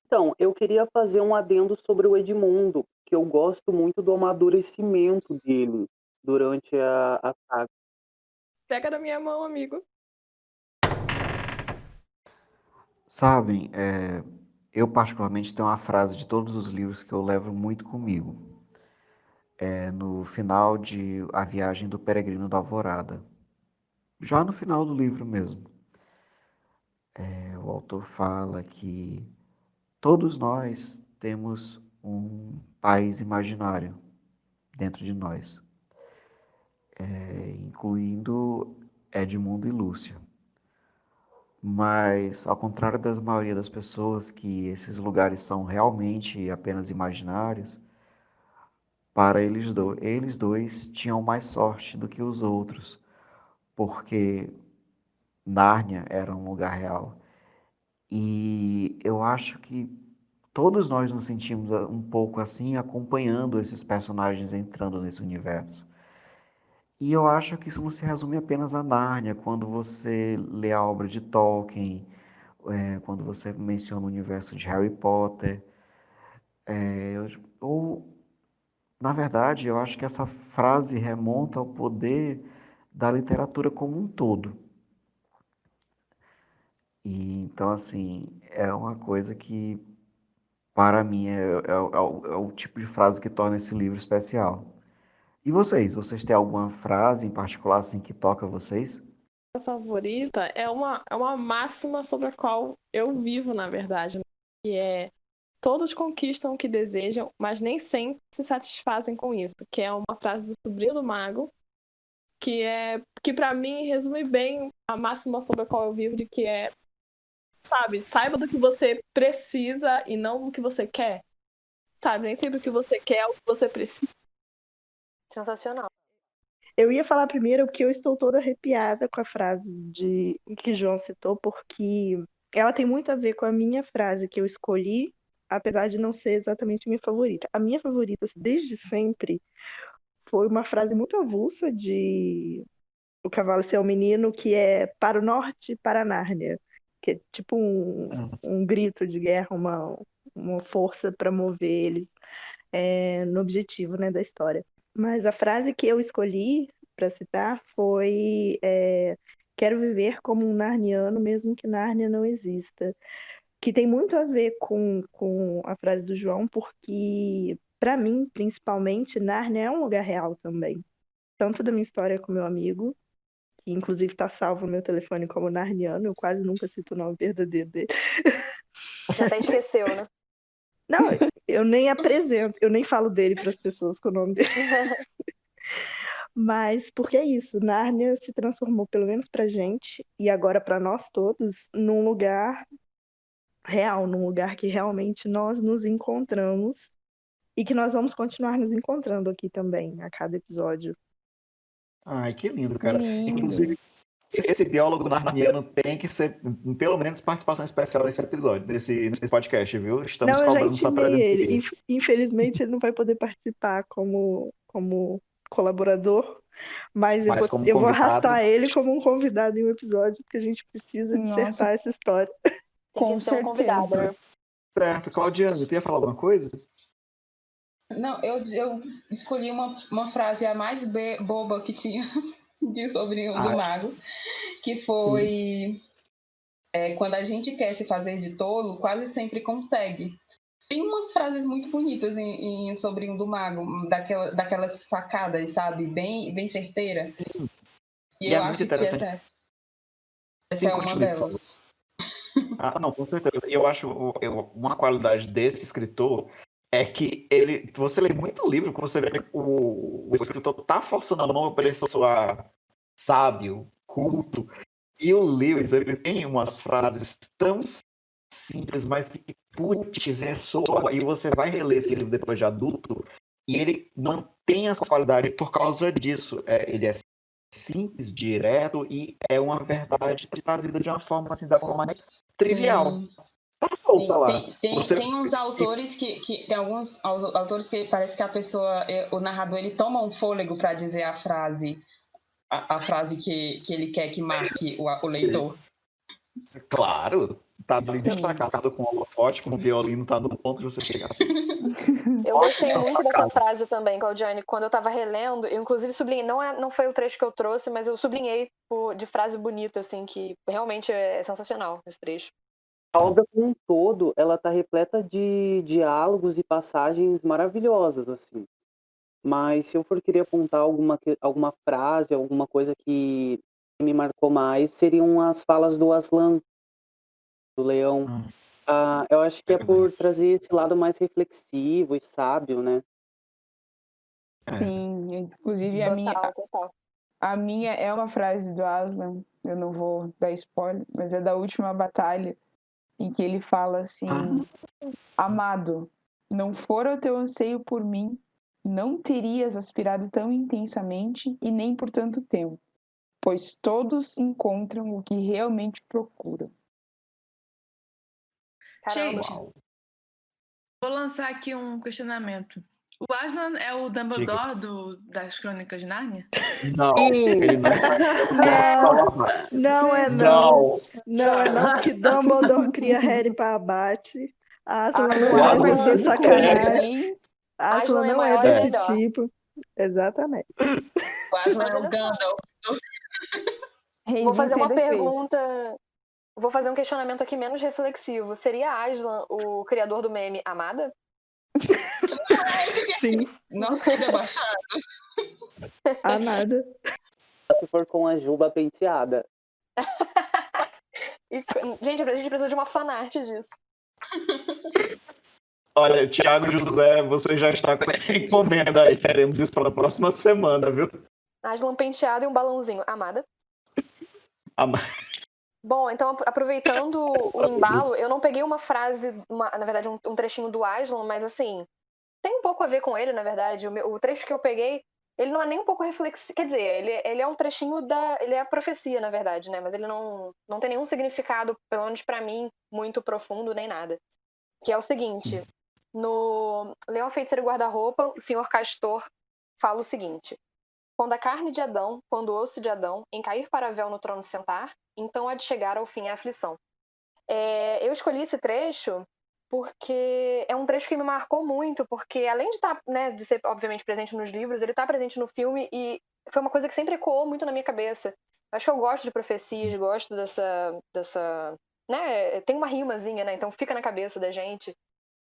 Então, eu queria fazer um adendo sobre o Edmundo, que eu gosto muito do amadurecimento dele durante a saga. Pega na minha mão, amigo. Sabem, eu particularmente tenho uma frase de todos os livros que eu levo muito comigo. É no final de A Viagem do Peregrino da Alvorada. Já no final do livro mesmo. O autor fala que todos nós temos um país imaginário dentro de nós, incluindo Edmundo e Lúcia. Mas, ao contrário da maioria das pessoas, que esses lugares são realmente apenas imaginários, para eles dois tinham mais sorte do que os outros, porque Nárnia era um lugar real. E eu acho que todos nós nos sentimos um pouco assim, acompanhando esses personagens entrando nesse universo. E eu acho que isso não se resume apenas a Nárnia. Quando você lê a obra de Tolkien, quando você menciona o universo de Harry Potter, ou, na verdade, eu acho que essa frase remonta ao poder da literatura como um todo. E, então, assim, é uma coisa que, para mim, é o tipo de frase que torna esse livro especial. E vocês? Vocês têm alguma frase em particular assim que toca vocês? A favorita é uma máxima sobre a qual eu vivo, na verdade, né? Que é: todos conquistam o que desejam, mas nem sempre se satisfazem com isso. Que é uma frase do Sobrinho do Mago, que para mim resume bem a máxima sobre a qual eu vivo, de que é, sabe, saiba do que você precisa e não do que você quer. Sabe, nem sempre o que você quer é o que você precisa. Sensacional. Eu ia falar primeiro que eu estou toda arrepiada com a frase que João citou, porque ela tem muito a ver com a minha frase que eu escolhi, apesar de não ser exatamente minha favorita. A minha favorita, desde sempre, foi uma frase muito avulsa de O Cavalo Ser o Menino, que é para o norte, para Nárnia, que é tipo um grito de guerra, uma força para mover eles no objetivo, né, da história. Mas a frase que eu escolhi para citar foi quero viver como um narniano, mesmo que Nárnia não exista. Que tem muito a ver com a frase do João, porque, para mim, principalmente, Nárnia é um lugar real também. Tanto da minha história com meu amigo, que inclusive está salvo no meu telefone como narniano, eu quase nunca cito o nome verdadeiro dele. Já até esqueceu, né? Não, eu nem apresento, eu nem falo dele para as pessoas com o nome dele. Mas porque é isso, Nárnia se transformou, pelo menos pra gente, e agora para nós todos, num lugar real, num lugar que realmente nós nos encontramos e que nós vamos continuar nos encontrando aqui também, a cada episódio. Ai, que lindo, cara. Lindo. Inclusive, esse biólogo narniano tem que ser, pelo menos, participação especial nesse episódio, nesse podcast, viu? Estamos Não, eu já cobrando sua intimei presença ele. aqui. Infelizmente, ele não vai poder participar como colaborador, mas Mas como eu vou convidado. arrastar ele como um convidado em um episódio, porque a gente precisa Nossa. dissertar essa história. Tem Com que ser um convidado, certeza. né? Certo. Claudiano, você ia falar alguma coisa? Não, eu escolhi uma frase a mais boba que tinha de Sobrinho do Mago, que foi quando a gente quer se fazer de tolo, quase sempre consegue. Tem umas frases muito bonitas em Sobrinho do Mago, daquelas sacadas, sabe? Bem certeiras. Sim. E E eu é muito acho que interessante. essa é uma delas. Ah, não, com certeza. Eu acho uma qualidade desse escritor é que você lê muito livro, que você vê que o escritor tá forçando a mão para ele soar sábio, culto. E o Lewis, ele tem umas frases tão simples, mas que, putz, ressoa. E você vai reler esse livro depois de adulto, e ele mantém essa qualidade por causa disso. Ele é simples, direto, e é uma verdade trazida de uma forma assim, da forma mais trivial. Tá solta lá. Tem uns autores tem alguns autores que parece que a pessoa, o narrador, ele toma um fôlego para dizer a frase que ele quer que marque o leitor. Claro, tá bem destacado com o holofote, com o violino, tá no ponto de você chegar assim. Eu gostei muito dessa frase também, Claudiane. Quando eu tava relendo, eu inclusive sublinhei, não foi o trecho que eu trouxe, mas eu sublinhei de frase bonita, assim, que realmente é sensacional esse trecho. A obra como um todo, ela tá repleta de diálogos e passagens maravilhosas, assim. Mas se eu for querer apontar alguma frase, alguma coisa que me marcou mais, seriam as falas do Aslan, do Leão. Eu acho que é por trazer esse lado mais reflexivo e sábio, né? Sim, inclusive Total. a minha é uma frase do Aslan, eu não vou dar spoiler, mas é da última batalha, em que ele fala assim: Amado, não fora o teu anseio por mim, não terias aspirado tão intensamente e nem por tanto tempo, pois todos encontram o que realmente procuram. Caramba. Gente, vou lançar aqui um questionamento. O Aslan é o Dumbledore das Crônicas de Nárnia? Não, ele não Não é não. Não é não, porque Dumbledore cria Harry para abate. Aslan não é dessa sacanagem. Aslan não é desse tipo. Exatamente. O Aslan é o Gandalf. Vou fazer uma pergunta. Vou fazer um questionamento aqui menos reflexivo. Seria Aslan o criador do meme Amada? Sim. Nossa, que debochado. Nada. Se for com a Juba penteada. Gente, a gente precisa de uma fanart disso. Olha, Thiago José, você já está com a encomenda aí. Teremos isso para a próxima semana, viu? Aslan penteado e um balãozinho. Amada? Amada. Bom, então, aproveitando o embalo, eu não peguei uma frase, na verdade, um trechinho do Aslan, mas assim, tem um pouco a ver com ele, na verdade. O trecho que eu peguei, ele não é nem um pouco reflexivo. Quer dizer, ele é um trechinho ele é a profecia, na verdade, né? Mas ele não tem nenhum significado, pelo menos pra mim, muito profundo, nem nada. Que é o seguinte: no Leão, Feiticeiro e Guarda-Roupa, o Senhor Castor fala o seguinte: quando a carne de Adão, quando o osso de Adão, em cair para véu no trono sentar, então há de chegar ao fim a aflição. Eu escolhi esse trecho porque é um trecho que me marcou muito, porque além de estar, né, de ser obviamente presente nos livros, ele está presente no filme e foi uma coisa que sempre ecoou muito na minha cabeça. Acho que eu gosto de profecias, gosto dessa, né, tem uma rimazinha, né, então fica na cabeça da gente.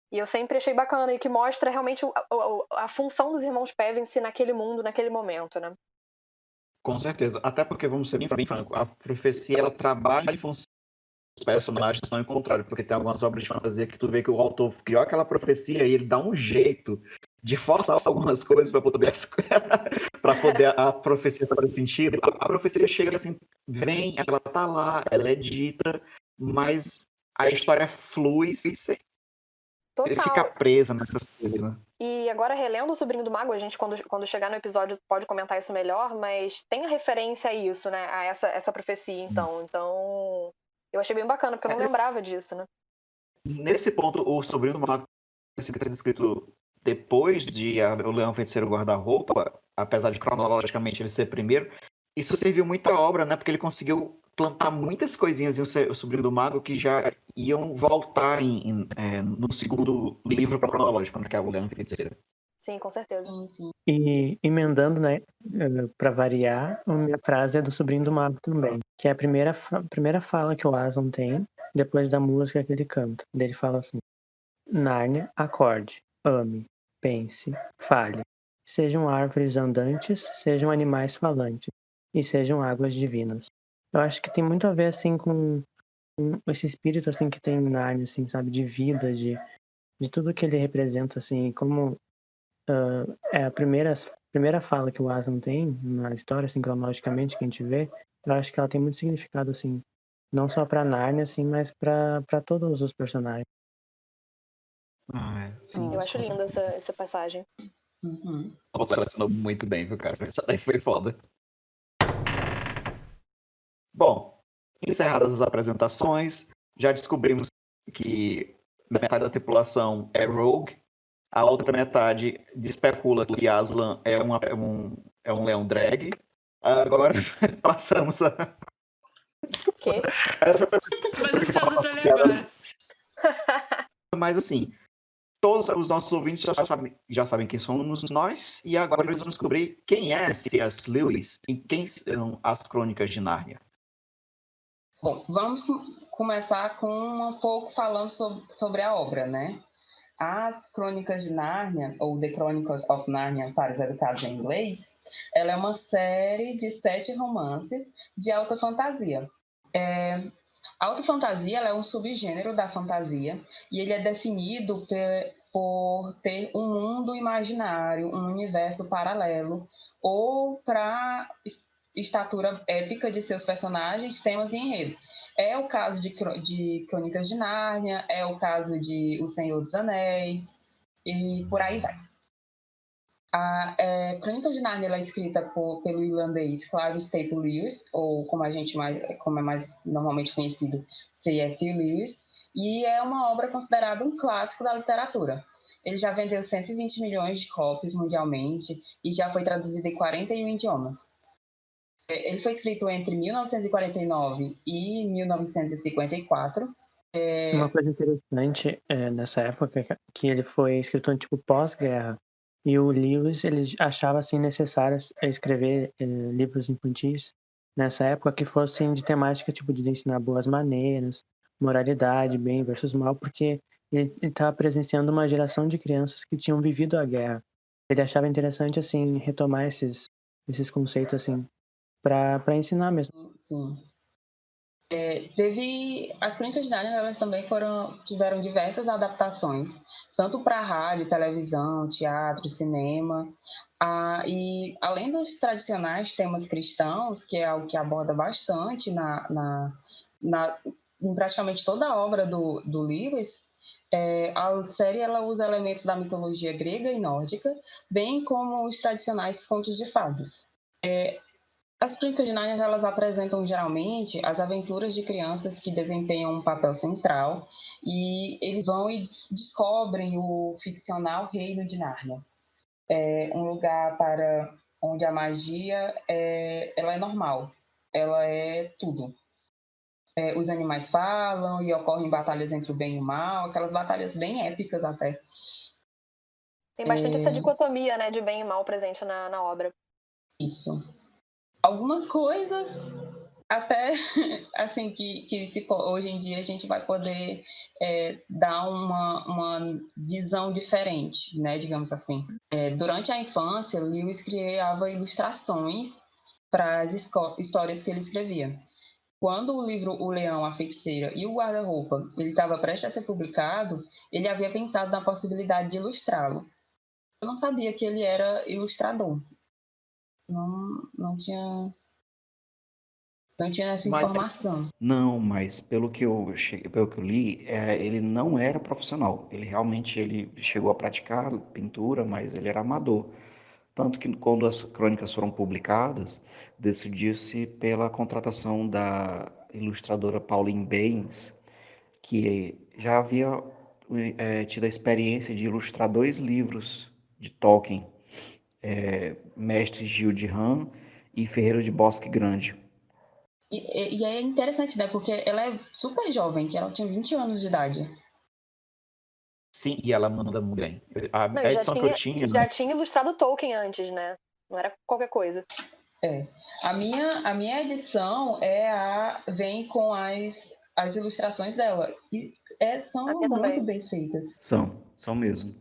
E eu sempre achei bacana e que mostra realmente a função dos irmãos Pevensey naquele mundo, naquele momento, né? Com certeza. Até porque, vamos ser bem franco, a profecia, ela trabalha em função dos personagens que são o contrário, porque tem algumas obras de fantasia que tu vê que o autor criou aquela profecia e ele dá um jeito de forçar algumas coisas para poder a profecia fazer sentido. A profecia chega assim, vem, ela tá lá, ela é dita, mas a história flui Total. Ele fica presa nessas coisas, né? E agora, relendo o Sobrinho do Mago, a gente, quando chegar no episódio, pode comentar isso melhor, mas tem a referência a isso, né? A essa profecia, então. Então, eu achei bem bacana, porque eu não lembrava disso, né? Nesse ponto, o Sobrinho do Mago tem sido escrito depois de O Leão, Feiticeiro e Guarda-Roupa, apesar de cronologicamente ele ser primeiro. Isso serviu muita obra, né? Porque ele conseguiu plantar muitas coisinhas em O Sobrinho do Mago que já iam voltar no segundo livro cronológico, né, que é O Leão e Feiticeiro. Sim, com certeza. Sim. E emendando, né, para variar, a minha frase é do Sobrinho do Mago também, que é a primeira fala que o Aslan tem depois da música que ele canta. Ele fala assim: Nárnia, acorde, ame, pense, fale. Sejam árvores andantes, sejam animais falantes, e sejam águas divinas. Eu acho que tem muito a ver, assim, com esse espírito, assim, que tem em Nárnia, assim, sabe, de vida, de tudo que ele representa, assim, como é a primeira fala que o Aslan tem na história, assim, cronologicamente, que a gente vê. Eu acho que ela tem muito significado, assim, não só pra Nárnia, assim, mas pra todos os personagens. Sim, eu acho linda essa passagem. Você selecionou muito bem, viu, cara? Essa daí foi foda. Bom, encerradas as apresentações, já descobrimos que metade da tripulação é rogue, a outra metade especula que Aslan é um leão drag. Agora passamos a... Quê? Mas você usa pra ler agora. Mas assim, todos os nossos ouvintes já sabem quem somos nós, e agora eles vão descobrir quem é C.S. Lewis e quem são as Crônicas de Nárnia. Bom, vamos começar com um pouco falando sobre a obra, né? As Crônicas de Nárnia, ou The Chronicles of Narnia para os educados em inglês, ela é uma série de 7 romances de alta fantasia. A alta fantasia ela é um subgênero da fantasia e ele é definido por ter um mundo imaginário, um universo paralelo, ou para estatura épica de seus personagens, temas e enredos. É o caso de Crônicas de Nárnia, é o caso de O Senhor dos Anéis, e por aí vai. A Crônicas de Nárnia ela é escrita pelo irlandês Clive Staple Lewis, ou como é mais normalmente conhecido, C.S. Lewis, e é uma obra considerada um clássico da literatura. Ele já vendeu 120 milhões de cópias mundialmente e já foi traduzido em 41 idiomas. Ele foi escrito entre 1949 e 1954. Uma coisa interessante nessa época é que ele foi escritor tipo pós-guerra. E o Lewis, ele achava assim necessário escrever livros infantis nessa época que fossem de temática tipo de ensinar boas maneiras, moralidade, bem versus mal, porque ele estava presenciando uma geração de crianças que tinham vivido a guerra. Ele achava interessante assim retomar esses conceitos assim para ensinar mesmo. Sim. As Crônicas de Nárnia, elas também tiveram diversas adaptações, tanto para rádio, televisão, teatro, cinema, e além dos tradicionais temas cristãos, que é algo que aborda bastante em praticamente toda a obra do Lewis, a série ela usa elementos da mitologia grega e nórdica, bem como os tradicionais contos de fadas. As Crônicas de Nárnia elas apresentam geralmente as aventuras de crianças que desempenham um papel central e eles vão e descobrem o ficcional reino de Nárnia. Um lugar onde a magia ela é normal, ela é tudo. Os animais falam e ocorrem batalhas entre o bem e o mal, aquelas batalhas bem épicas até. Tem bastante essa dicotomia, né, de bem e mal presente na obra. Isso. Algumas coisas até assim que hoje em dia a gente vai poder dar uma visão diferente, né, digamos assim. Durante a infância, Lewis criava ilustrações para as histórias que ele escrevia. Quando o livro O Leão, a Feiticeira e o Guarda-Roupa ele estava prestes a ser publicado, ele havia pensado na possibilidade de ilustrá-lo. Eu não sabia que ele era ilustrador. Não tinha essa informação. Não, mas pelo que eu li, ele não era profissional. Ele realmente chegou a praticar pintura, mas ele era amador. Tanto que quando as crônicas foram publicadas, decidiu-se pela contratação da ilustradora Pauline Baynes, que já havia tido a experiência de ilustrar 2 livros de Tolkien, Mestre Gil de Ram e Ferreiro de Bosque Grande. E é interessante, né? Porque ela é super jovem, que ela tinha 20 anos de idade. Sim, e ela manda muito bem. A edição que eu tinha... Já tinha ilustrado Tolkien antes, né? Não era qualquer coisa. A minha edição vem com as ilustrações dela. E são muito bem feitas. São mesmo.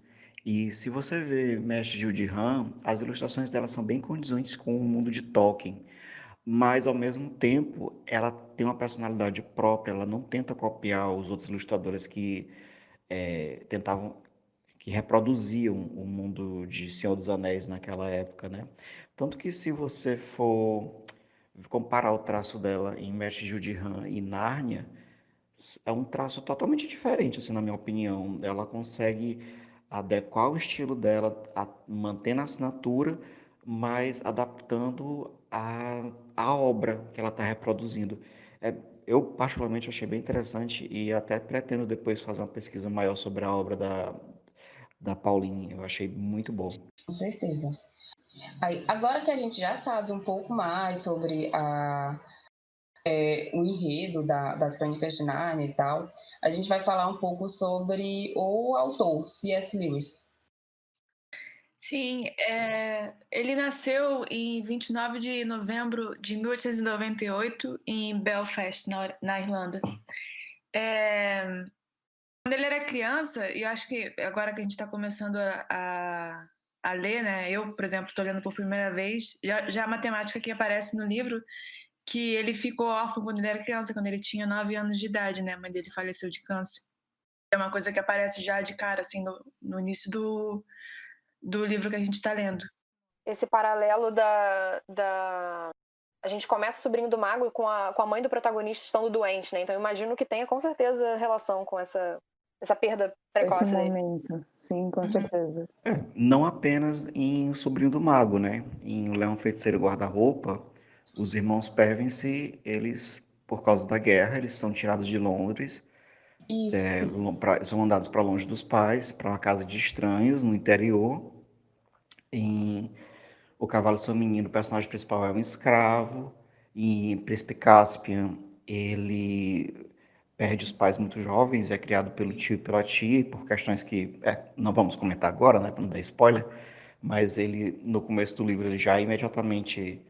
E se você vê Mestre Gil de Ram, as ilustrações dela são bem condizentes com o mundo de Tolkien. Mas, ao mesmo tempo, ela tem uma personalidade própria, ela não tenta copiar os outros ilustradores que que reproduziam o mundo de Senhor dos Anéis naquela época, né? Tanto que se você for comparar o traço dela em Mestre Gil de Ram e Nárnia, é um traço totalmente diferente, assim, na minha opinião. Ela consegue adequar o estilo dela, mantendo a assinatura, mas adaptando a obra que ela está reproduzindo. Eu, particularmente, achei bem interessante e até pretendo depois fazer uma pesquisa maior sobre a obra da Pauline. Eu achei muito bom. Com certeza. Agora que a gente já sabe um pouco mais sobre o enredo das Crônicas de Nárnia e tal, a gente vai falar um pouco sobre o autor, C.S. Lewis. Sim, ele nasceu em 29 de novembro de 1898 em Belfast, na Irlanda. Quando ele era criança, e eu acho que agora que a gente está começando a ler, né? Eu, por exemplo, estou lendo por primeira vez, já a matemática que aparece no livro, que ele ficou órfão quando ele era criança, quando ele tinha 9 anos de idade, né? A mãe dele faleceu de câncer. É uma coisa que aparece já de cara, assim, no início do livro que a gente está lendo. Esse paralelo a gente começa o Sobrinho do Mago com a mãe do protagonista estando doente, né? Então eu imagino que tenha com certeza relação com essa perda precoce Esse dele. momento, sim, com certeza. Não apenas em O Sobrinho do Mago, né? Em O Leão Feiticeiro e Guarda-Roupa, os irmãos Pevensey, eles, por causa da guerra, eles são tirados de Londres, são mandados para longe dos pais, para uma casa de estranhos no interior. Em O Cavalo e Seu Menino, o personagem principal é um escravo. Em Príncipe Caspian, ele perde os pais muito jovens, é criado pelo tio e pela tia, por questões que não vamos comentar agora, né, para não dar spoiler, mas ele, no começo do livro, ele já imediatamente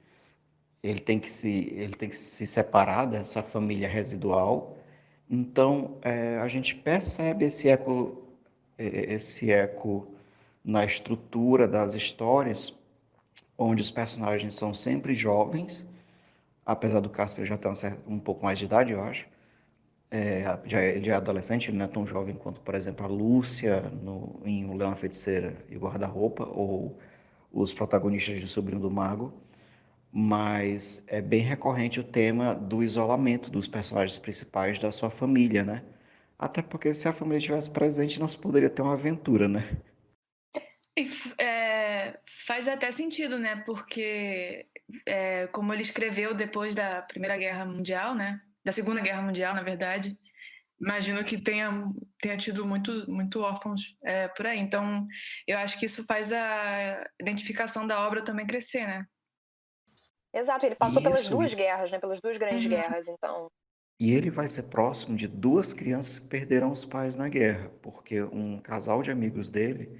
ele tem que se separar dessa família residual. Então, a gente percebe esse eco na estrutura das histórias, onde os personagens são sempre jovens, apesar do Casper já ter um pouco mais de idade, eu acho. Ele é adolescente, ele não é tão jovem quanto, por exemplo, a Lúcia em O Leão, a Feiticeira e o Guarda-Roupa, ou os protagonistas de Sobrinho do Mago, mas é bem recorrente o tema do isolamento dos personagens principais da sua família, né? Até porque se a família estivesse presente, não se poderia ter uma aventura, né? Faz até sentido, né? Porque como ele escreveu depois da Primeira Guerra Mundial, né? Da Segunda Guerra Mundial, na verdade, imagino que tenha tido muito órfãos por aí. Então, eu acho que isso faz a identificação da obra também crescer, né? Exato, ele passou pelas Isso. duas guerras, né? Pelas duas grandes guerras, então. E ele vai ser próximo de duas crianças que perderam os pais na guerra, porque um casal de amigos dele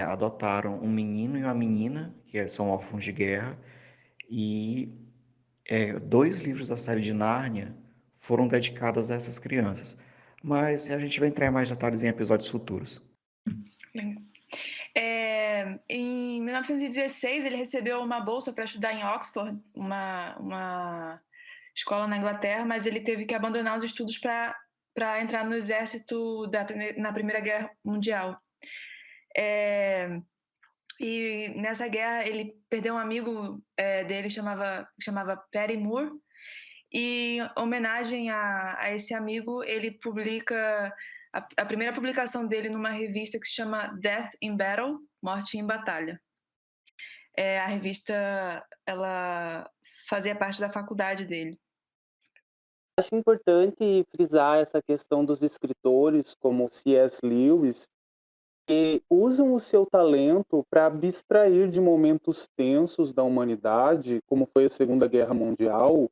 adotaram um menino e uma menina, que são órfãos de guerra, e 2 livros da série de Nárnia foram dedicados a essas crianças. Mas a gente vai entrar em mais detalhes em episódios futuros. Em 1916, ele recebeu uma bolsa para estudar em Oxford, uma escola na Inglaterra, mas ele teve que abandonar os estudos para entrar no exército na Primeira Guerra Mundial. E nessa guerra ele perdeu um amigo dele chamava Perry Moore, e em homenagem a esse amigo ele publica a primeira publicação dele numa revista que se chama Death in Battle, Morte em Batalha. A revista ela fazia parte da faculdade dele. Acho importante frisar essa questão dos escritores como C.S. Lewis, que usam o seu talento para abstrair de momentos tensos da humanidade, como foi a Segunda Guerra Mundial,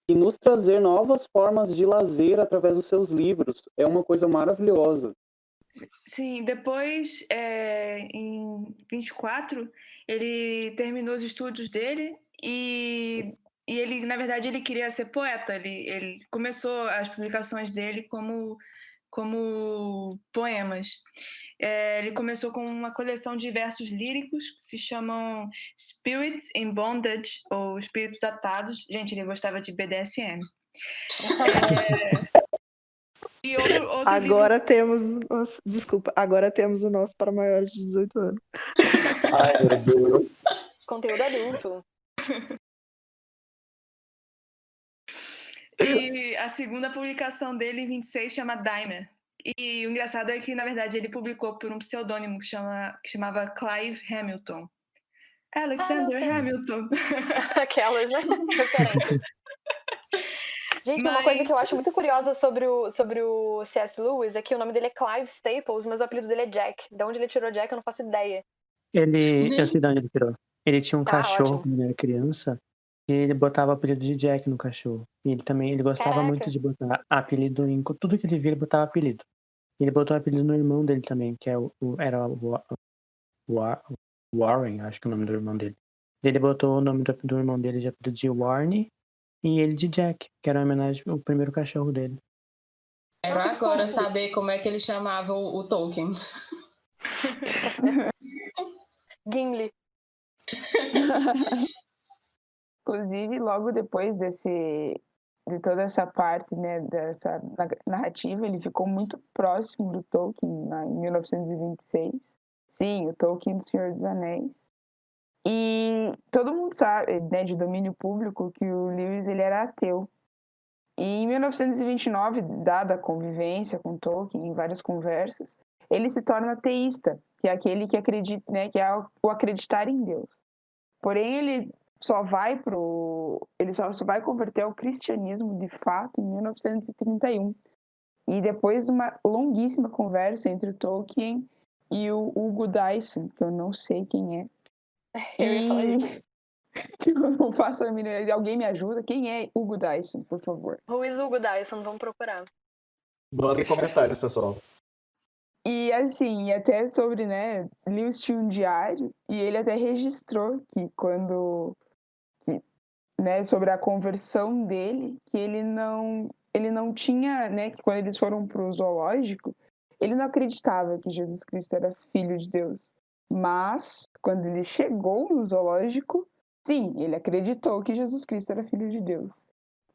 e nos trazer novas formas de lazer através dos seus livros. É uma coisa maravilhosa. Sim, depois, em 24, ele terminou os estudos dele e ele, na verdade, ele queria ser poeta. Ele começou as publicações dele como poemas. Ele começou com uma coleção de versos líricos que se chamam Spirits in Bondage, ou Espíritos Atados. Gente, ele gostava de BDSM. E outro Agora livro... temos... Desculpa, agora temos o nosso para maiores de 18 anos. Ai, meu Deus. Conteúdo adulto. E a segunda publicação dele, em 26, chama Daimer. E o engraçado é que, na verdade, ele publicou por um pseudônimo que chamava Clive Hamilton. Alexander Hamilton. Aquelas, né? Referências. Gente, uma coisa que eu acho muito curiosa sobre o C.S. Lewis é que o nome dele é Clive Staples, mas o apelido dele é Jack. De onde ele tirou Jack, eu não faço ideia. Eu sei de onde ele tirou. Ele tinha um cachorro ótimo. quando ele era criança, e ele botava o apelido de Jack no cachorro. E ele gostava muito de botar apelido em tudo que ele via, ele botava apelido. Ele botou apelido no irmão dele também, que era o Warren, acho que é o nome do irmão dele. Ele botou o nome do irmão dele de apelido de Warne, e ele de Jack, que era uma homenagem ao primeiro cachorro dele. Era Nossa, que agora fofo. saber como é que ele chamava o Tolkien. Gimli. Inclusive, logo depois de toda essa parte, né, dessa narrativa, ele ficou muito próximo do Tolkien, em 1926. Sim, o Tolkien do Senhor dos Anéis. E todo mundo sabe, né, de domínio público, que o Lewis ele era ateu. E em 1929, dada a convivência com Tolkien em várias conversas, ele se torna ateísta, que é aquele que acredita, né, que é o acreditar em Deus. Porém, ele só vai converter ao cristianismo de fato em 1931. E depois de uma longuíssima conversa entre o Tolkien e o Hugo Dyson, que eu não sei quem é. Eu ia falar isso. Eu não faço a mínima. Alguém me ajuda? Quem é Hugo Dyson, por favor? Who is Hugo Dyson? Vamos procurar. Bota em comentários, pessoal. E assim, até sobre, né, Lewis tinha um diário e ele até registrou que né, sobre a conversão dele, que ele não tinha, né, que quando eles foram pro zoológico, ele não acreditava que Jesus Cristo era filho de Deus. Mas, quando ele chegou no zoológico, sim, ele acreditou que Jesus Cristo era filho de Deus.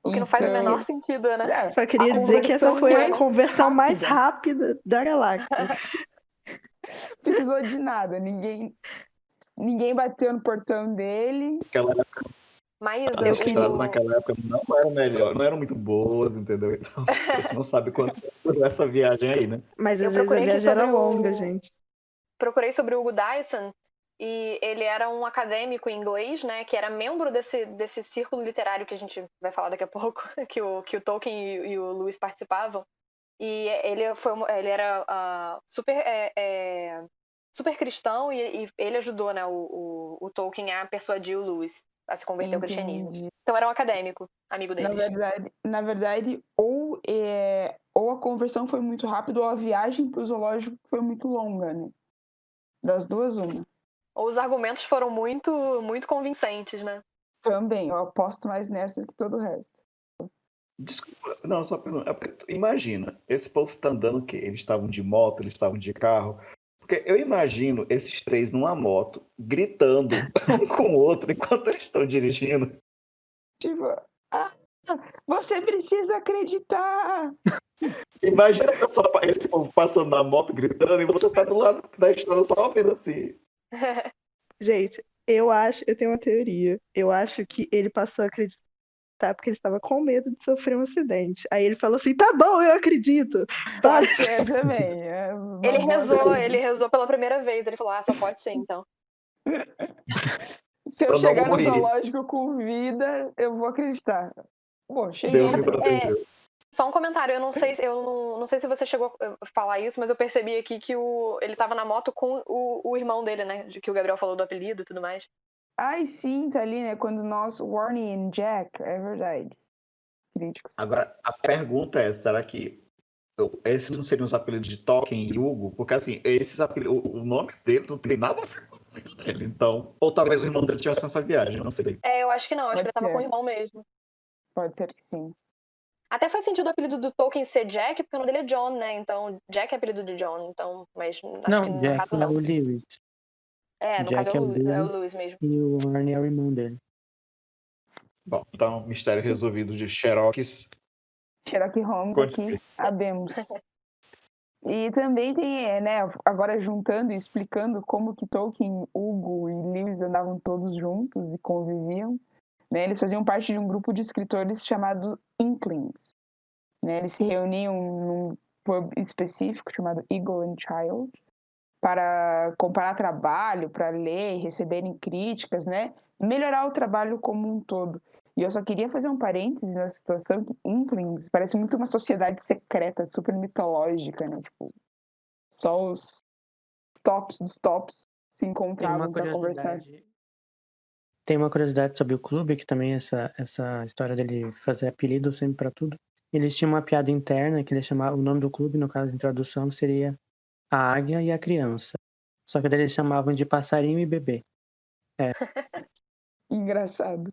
O que não faz o menor sentido, né? Só queria dizer que essa foi a conversão mais rápida da galáxia. Precisou de nada, ninguém bateu no portão dele. Aquela época, Maísa, as estradas naquela época não eram melhores, não eram muito boas, entendeu? Então, você não sabe quanto durou essa viagem aí, né? Mas Eu às vezes a procurei aqui viagem era sobre longa, gente. Procurei sobre o Hugo Dyson e ele era um acadêmico inglês, né, que era membro desse círculo literário que a gente vai falar daqui a pouco, que o Tolkien e o Lewis participavam. E ele era super cristão e ele ajudou, né, o Tolkien a persuadir o Lewis a se converter ao cristianismo. Então era um acadêmico, amigo deles. Na verdade, ou a conversão foi muito rápida ou a viagem para o zoológico foi muito longa, né? Das duas, uma. Ou os argumentos foram muito, muito convincentes, né? Também, eu aposto mais nessa do que todo o resto. Desculpa, não, só pergunta. Imagina, esse povo tá andando o quê? Eles estavam de moto, eles estavam de carro. Porque eu imagino esses três numa moto, gritando um com o outro enquanto eles estão dirigindo. Tipo, você precisa acreditar! Imagina esse povo passando na moto, gritando, e você tá do lado da estrada só vendo assim. Gente, eu tenho uma teoria. Eu acho que ele passou a acreditar porque ele estava com medo de sofrer um acidente. Aí ele falou assim, tá bom, eu acredito. Pode ser também. Ele rezou pela primeira vez. Ele falou, só pode ser, então. Se eu chegar no zoológico com vida, eu vou acreditar. Bom, cheguei. Só um comentário, eu não sei se você chegou a falar isso, mas eu percebi aqui que ele tava na moto com o irmão dele, né? Que o Gabriel falou do apelido e tudo mais. Ai, sim, tá ali, né? Quando nós, Warnie e Jack, é verdade. Críticos. Agora, a pergunta é, será que esses não seriam os apelidos de Tolkien e Hugo? Porque, assim, esses apelidos, o nome dele não tem nada a ver com o nome dele, então... Ou talvez o irmão dele tivesse essa viagem, eu não sei. Eu acho que não, acho que ele tava com o irmão mesmo. Pode ser que sim. Até faz sentido o apelido do Tolkien ser Jack, porque o nome dele é John, né? Então, Jack é apelido de John, então... Mas acho que no Jack caso não. É o Lewis. No Jack caso é o Lewis mesmo. E o Arnie é o irmão dele. Bom, então, mistério resolvido de Sherlock Holmes aqui, sabemos. E também tem, né, agora juntando e explicando como que Tolkien, Hugo e Lewis andavam todos juntos e conviviam, né, eles faziam parte de um grupo de escritores chamado Inklings, né, eles se reuniam num pub específico chamado Eagle and Child para comparar trabalho, para ler e receberem críticas, né, melhorar o trabalho como um todo. E eu só queria fazer um parênteses nessa situação que Inklings parece muito uma sociedade secreta, super mitológica, né? Tipo, só os tops dos tops se encontravam para conversar. Tem uma curiosidade sobre o clube, que também essa história dele fazer apelido sempre para tudo. Eles tinham uma piada interna que ele chamava, o nome do clube, no caso, em tradução, seria a águia e a criança. Só que daí eles chamavam de passarinho e bebê. Engraçado.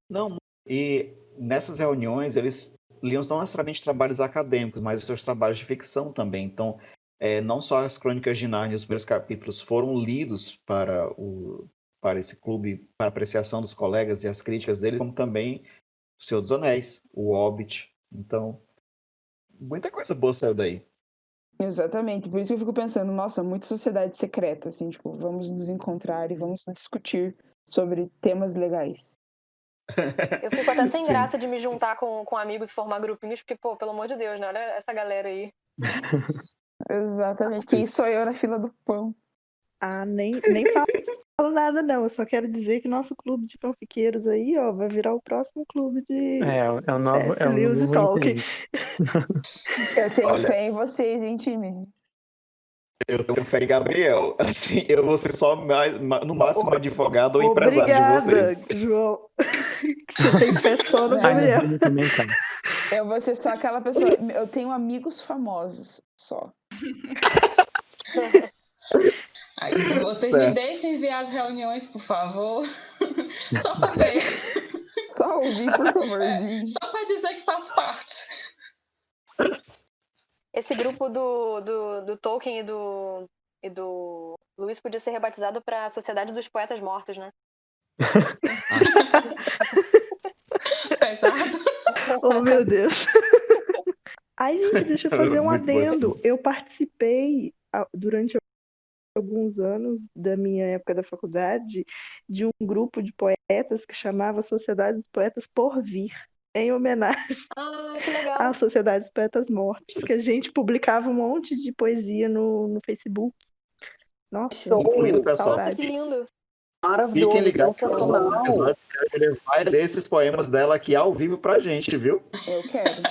Não, e nessas reuniões eles liam não necessariamente trabalhos acadêmicos, mas os seus trabalhos de ficção também. Então, não só as Crônicas de Nárnia, os primeiros capítulos foram lidos para esse clube, para apreciação dos colegas e as críticas dele, como também O Senhor dos Anéis, O Hobbit. Então, muita coisa boa saiu daí. Exatamente, por isso que eu fico pensando, nossa, muito sociedade secreta, assim, tipo, vamos nos encontrar e vamos discutir sobre temas legais. Eu fico até sem Sim. graça de me juntar com amigos e formar grupinhos, porque, pô, pelo amor de Deus, né? Olha essa galera aí. Exatamente, quem sou eu na fila do pão? Ah, nem falo nada, não. Eu só quero dizer que nosso clube de fanfiqueiros aí, ó, vai virar o próximo clube de É o novo, C.S. Lewis e novo Tolkien. Eu tenho Olha. fé em vocês, hein, time? Eu tenho fé em Gabriel. Assim, eu vou ser só no máximo advogado ou empresário de vocês. Obrigada, João. Que você tem fé só no Ai, Gabriel. eu também, cara. Eu vou ser só aquela pessoa. Eu tenho amigos famosos só. Aí, vocês Certo. me deixem enviar as reuniões, por favor. Só para ver. Só ouvir, por favorzinho. Só para dizer que faz parte. Esse grupo do Tolkien e do Luiz podia ser rebatizado para a Sociedade dos Poetas Mortos, né? Pesado. Oh, meu Deus. Ai, gente, deixa eu fazer um Muito bom esse adendo. Eu participei durante alguns anos da minha época da faculdade de um grupo de poetas que chamava Sociedade dos Poetas Por Vir, em homenagem Ah, que legal. à Sociedade dos Poetas Mortos, que a gente publicava um monte de poesia no Facebook. Nossa, Show. Incluindo, pessoal, Nossa, que saudade. lindo. Maravilhoso, fiquem ligados que nos sensacional. próximos episódios que a mulher vai ler esses poemas dela aqui ao vivo pra gente, viu? Eu quero.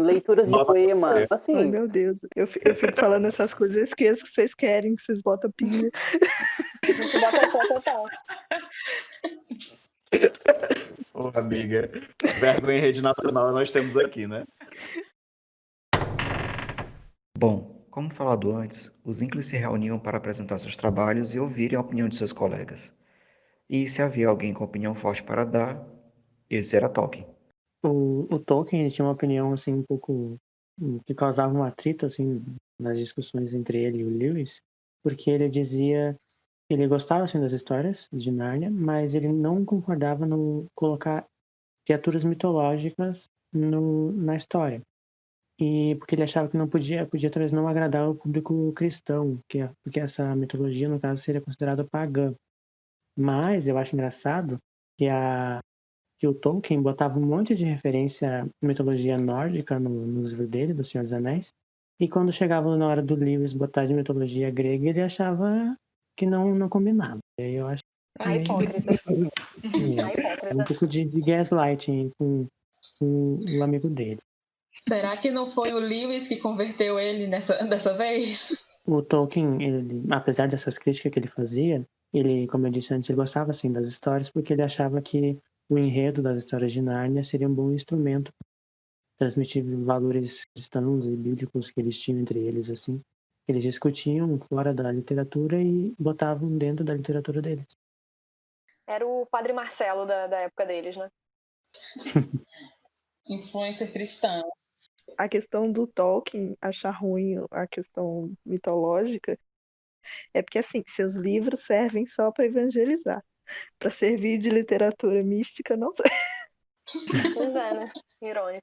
Leituras de Nota poema. pra você. Ai, Assim, meu Deus. Eu fico falando essas coisas, eu esqueço que vocês querem, que vocês botam pilha. A gente bota fé total. Ô, amiga, vergonha em rede nacional nós temos aqui, né? Bom, como falado antes, os ínclios se reuniam para apresentar seus trabalhos e ouvirem a opinião de seus colegas. E se havia alguém com opinião forte para dar, esse era Tolkien. O Tolkien ele tinha uma opinião assim um pouco que causava um atrito assim nas discussões entre ele e o Lewis, porque ele dizia ele gostava assim das histórias de Nárnia, mas ele não concordava no colocar criaturas mitológicas na história. E porque ele achava que não podia talvez não agradar o público cristão, porque essa mitologia no caso seria considerada pagã. Mas eu acho engraçado que o Tolkien botava um monte de referência à mitologia nórdica no livro dele, do Senhor dos Anéis, e quando chegava na hora do Lewis botar de mitologia grega, ele achava que não combinava. E aí eu acho Ah, hipócrita. é um pouco de gaslighting com o amigo dele. Será que não foi o Lewis que converteu ele dessa vez? O Tolkien, ele, apesar dessas críticas que ele fazia, ele, como eu disse antes, ele gostava assim das histórias porque ele achava que o enredo das histórias de Nárnia seria um bom instrumento para transmitir valores cristãos e bíblicos que eles tinham entre eles, assim. Eles discutiam fora da literatura e botavam dentro da literatura deles. Era o Padre Marcelo da época deles, né? Influência cristã. A questão do Tolkien achar ruim a questão mitológica é porque, assim, seus livros servem só para evangelizar. Para servir de literatura mística, não sei. Pois é, né? Irônico.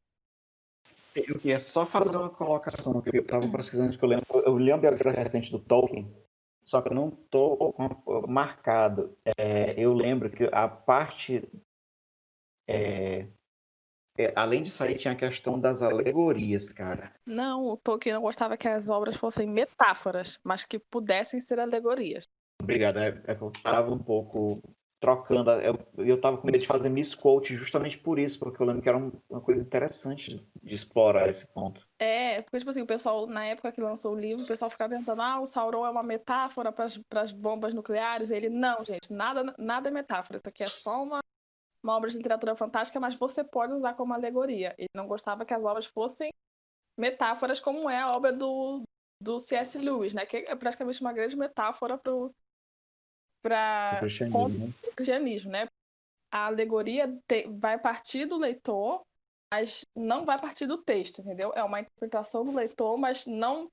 Eu queria só fazer uma colocação, que eu estava pesquisando, que eu li uma biografia recente do Tolkien, só que eu não estou marcado. Eu lembro que a parte... além disso aí, tinha a questão das alegorias, cara. Não, o Tolkien não gostava que as obras fossem metáforas, mas que pudessem ser alegorias. Obrigado, que eu estava um pouco trocando, eu estava com medo de fazer misquote justamente por isso, porque eu lembro que era uma coisa interessante de explorar esse ponto. Porque, tipo assim, o pessoal, na época que lançou o livro, o pessoal ficava pensando, o Sauron é uma metáfora para as bombas nucleares. Ele, não, gente, nada é metáfora, isso aqui é só uma obra de literatura fantástica, mas você pode usar como alegoria. Ele não gostava que as obras fossem metáforas, como é a obra do C.S. Lewis, né? Que é praticamente uma grande metáfora para o cristianismo, né? A alegoria vai partir do leitor mas não vai partir do texto, entendeu? É uma interpretação do leitor, mas não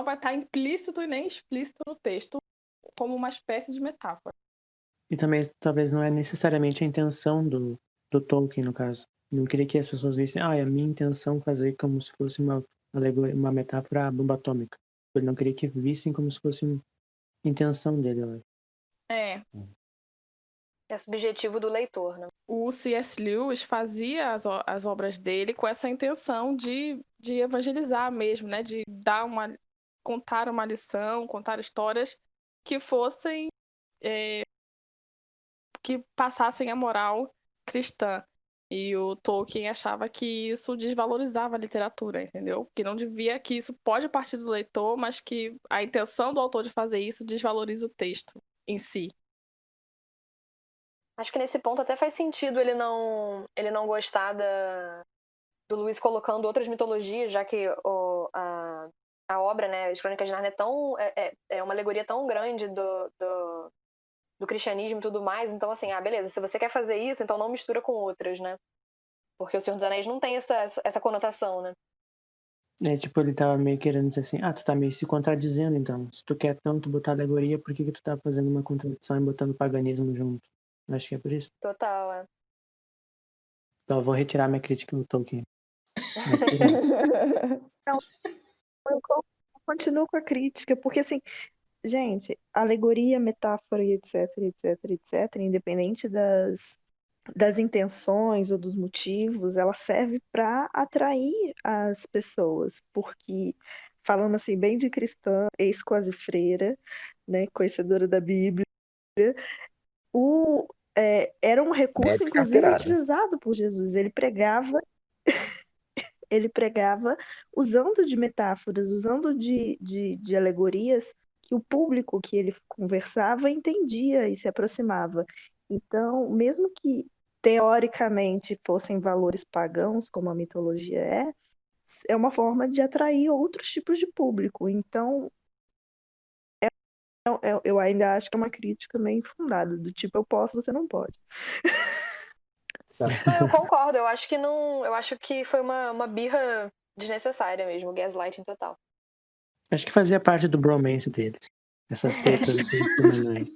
vai estar implícito e nem explícito no texto como uma espécie de metáfora. E também, talvez, não é necessariamente a intenção do Tolkien, no caso. Não queria que as pessoas vissem, é a minha intenção fazer como se fosse uma metáfora à bomba atômica. Ele não queria que vissem como se fosse uma intenção dele, eu acho. É. É subjetivo do leitor, né? O C.S. Lewis fazia as obras dele com essa intenção de evangelizar mesmo, né? De contar uma lição, contar histórias que fossem que passassem a moral cristã. E o Tolkien achava que isso desvalorizava a literatura, entendeu? Que não devia, que isso pode partir do leitor, mas que a intenção do autor de fazer isso desvaloriza o texto em si. Acho que nesse ponto até faz sentido ele não gostar do Lewis colocando outras mitologias, já que a obra, né, As Crônicas de Nárnia é uma alegoria tão grande do cristianismo e tudo mais. Então, assim, beleza, se você quer fazer isso, então não mistura com outras, né? Porque o Senhor dos Anéis não tem essa conotação, né? Tipo, ele tava meio querendo dizer assim, tu tá meio se contradizendo, então. Se tu quer tanto botar alegoria, por que tu tá fazendo uma contradição e botando paganismo junto? Acho que é por isso. Total, Então eu vou retirar minha crítica do Tolkien. Não, eu continuo com a crítica, porque assim, gente, alegoria, metáfora e etc, independente das intenções ou dos motivos, ela serve para atrair as pessoas, porque, falando assim, bem de cristã, ex-quase freira, né, conhecedora da Bíblia, era um recurso, Médica inclusive, carteirada. utilizado por Jesus. Ele pregava usando de metáforas, usando de alegorias que o público que ele conversava entendia e se aproximava. Então, mesmo que teoricamente fossem valores pagãos, como a mitologia é uma forma de atrair outros tipos de público. Então, eu ainda acho que é uma crítica meio infundada, do tipo, eu posso, você não pode. Não, eu concordo, eu acho que foi uma birra desnecessária mesmo, gaslighting total. Acho que fazia parte do bromance deles. Essas tretas semanais.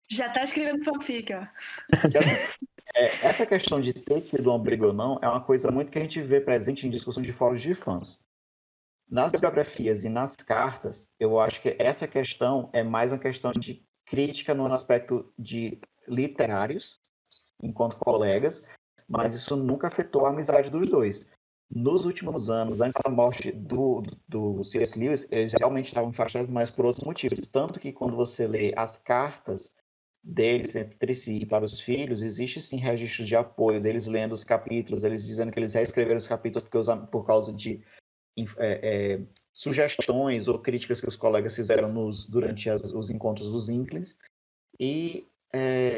Já tá escrevendo fanfic, ó. Essa questão de ter tido um abrigo ou não é uma coisa muito que a gente vê presente em discussões de fóruns de fãs. Nas biografias e nas cartas, eu acho que essa questão é mais uma questão de crítica no aspecto de literários, enquanto colegas, mas isso nunca afetou a amizade dos dois. Nos últimos anos, antes da morte do C.S. Lewis, eles realmente estavam afastados, mas por outros motivos. Tanto que quando você lê as cartas deles entre si e para os filhos, existe sim registros de apoio deles lendo os capítulos, eles dizendo que eles reescreveram os capítulos por causa de sugestões ou críticas que os colegas fizeram durante os encontros dos Inklings. E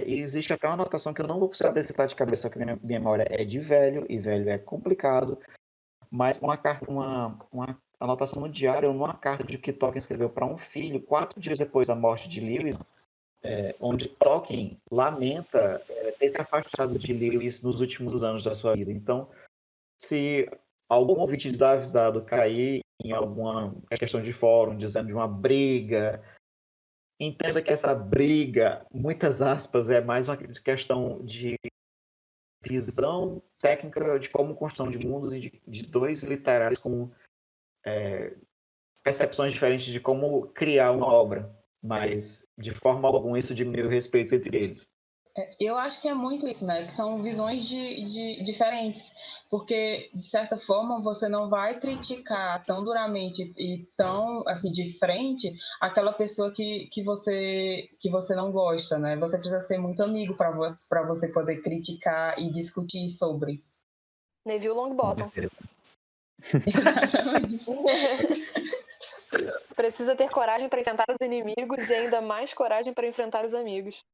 existe até uma anotação que eu não vou saber citar de cabeça, porque minha memória é de velho, e velho é complicado, mas uma anotação no diário, numa carta de que Tolkien escreveu para um filho, 4 dias depois da morte de Lewis, onde Tolkien lamenta ter se afastado de Lewis nos últimos anos da sua vida. Então, se algum ouvinte desavisado cair em alguma questão de fórum, dizendo de uma briga, entenda que essa briga, muitas aspas, é mais uma questão de visão técnica de como construção de mundos e de dois literários com percepções diferentes de como criar uma obra, mas de forma alguma isso diminui o respeito entre eles. Eu acho que é muito isso, né? Que são visões diferentes, porque, de certa forma, você não vai criticar tão duramente e tão, assim, de frente aquela pessoa que você não gosta, né? Você precisa ser muito amigo para você poder criticar e discutir sobre. Neville Longbottom. Exatamente. Precisa ter coragem para enfrentar os inimigos e ainda mais coragem para enfrentar os amigos.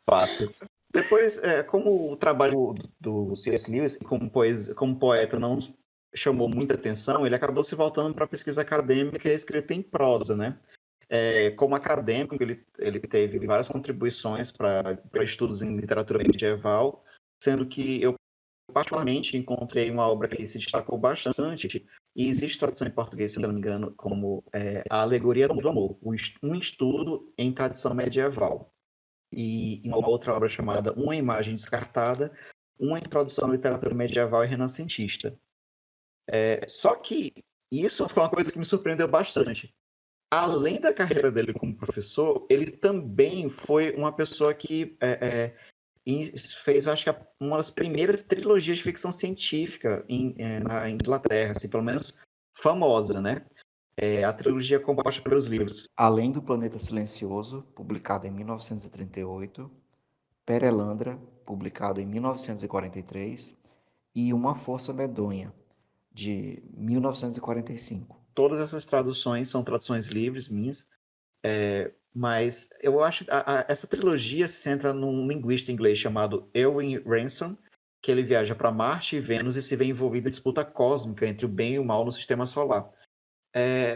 Fato. Depois, como o trabalho do C.S. Lewis como poeta não chamou muita atenção, ele acabou se voltando para a pesquisa acadêmica e escrita em prosa, né? Como acadêmico, ele teve várias contribuições para estudos em literatura medieval, sendo que eu particularmente, encontrei uma obra que se destacou bastante, e existe tradução em português, se não me engano, como A Alegoria do Amor, um estudo em tradição medieval. E uma outra obra chamada Uma Imagem Descartada, uma introdução à literatura medieval e renascentista. Só que isso foi uma coisa que me surpreendeu bastante. Além da carreira dele como professor, ele também foi uma pessoa que fez, acho que, uma das primeiras trilogias de ficção científica na Inglaterra, assim, pelo menos famosa, né? A trilogia composta pelos livros Além do Planeta Silencioso, publicado em 1938, Perelandra, publicado em 1943, e Uma Força Medonha, de 1945. Todas essas traduções são traduções livres minhas, mas eu acho que essa trilogia se centra num linguista inglês chamado Erwin Ransom, que ele viaja para Marte e Vênus e se vê envolvido em disputa cósmica entre o bem e o mal no sistema solar.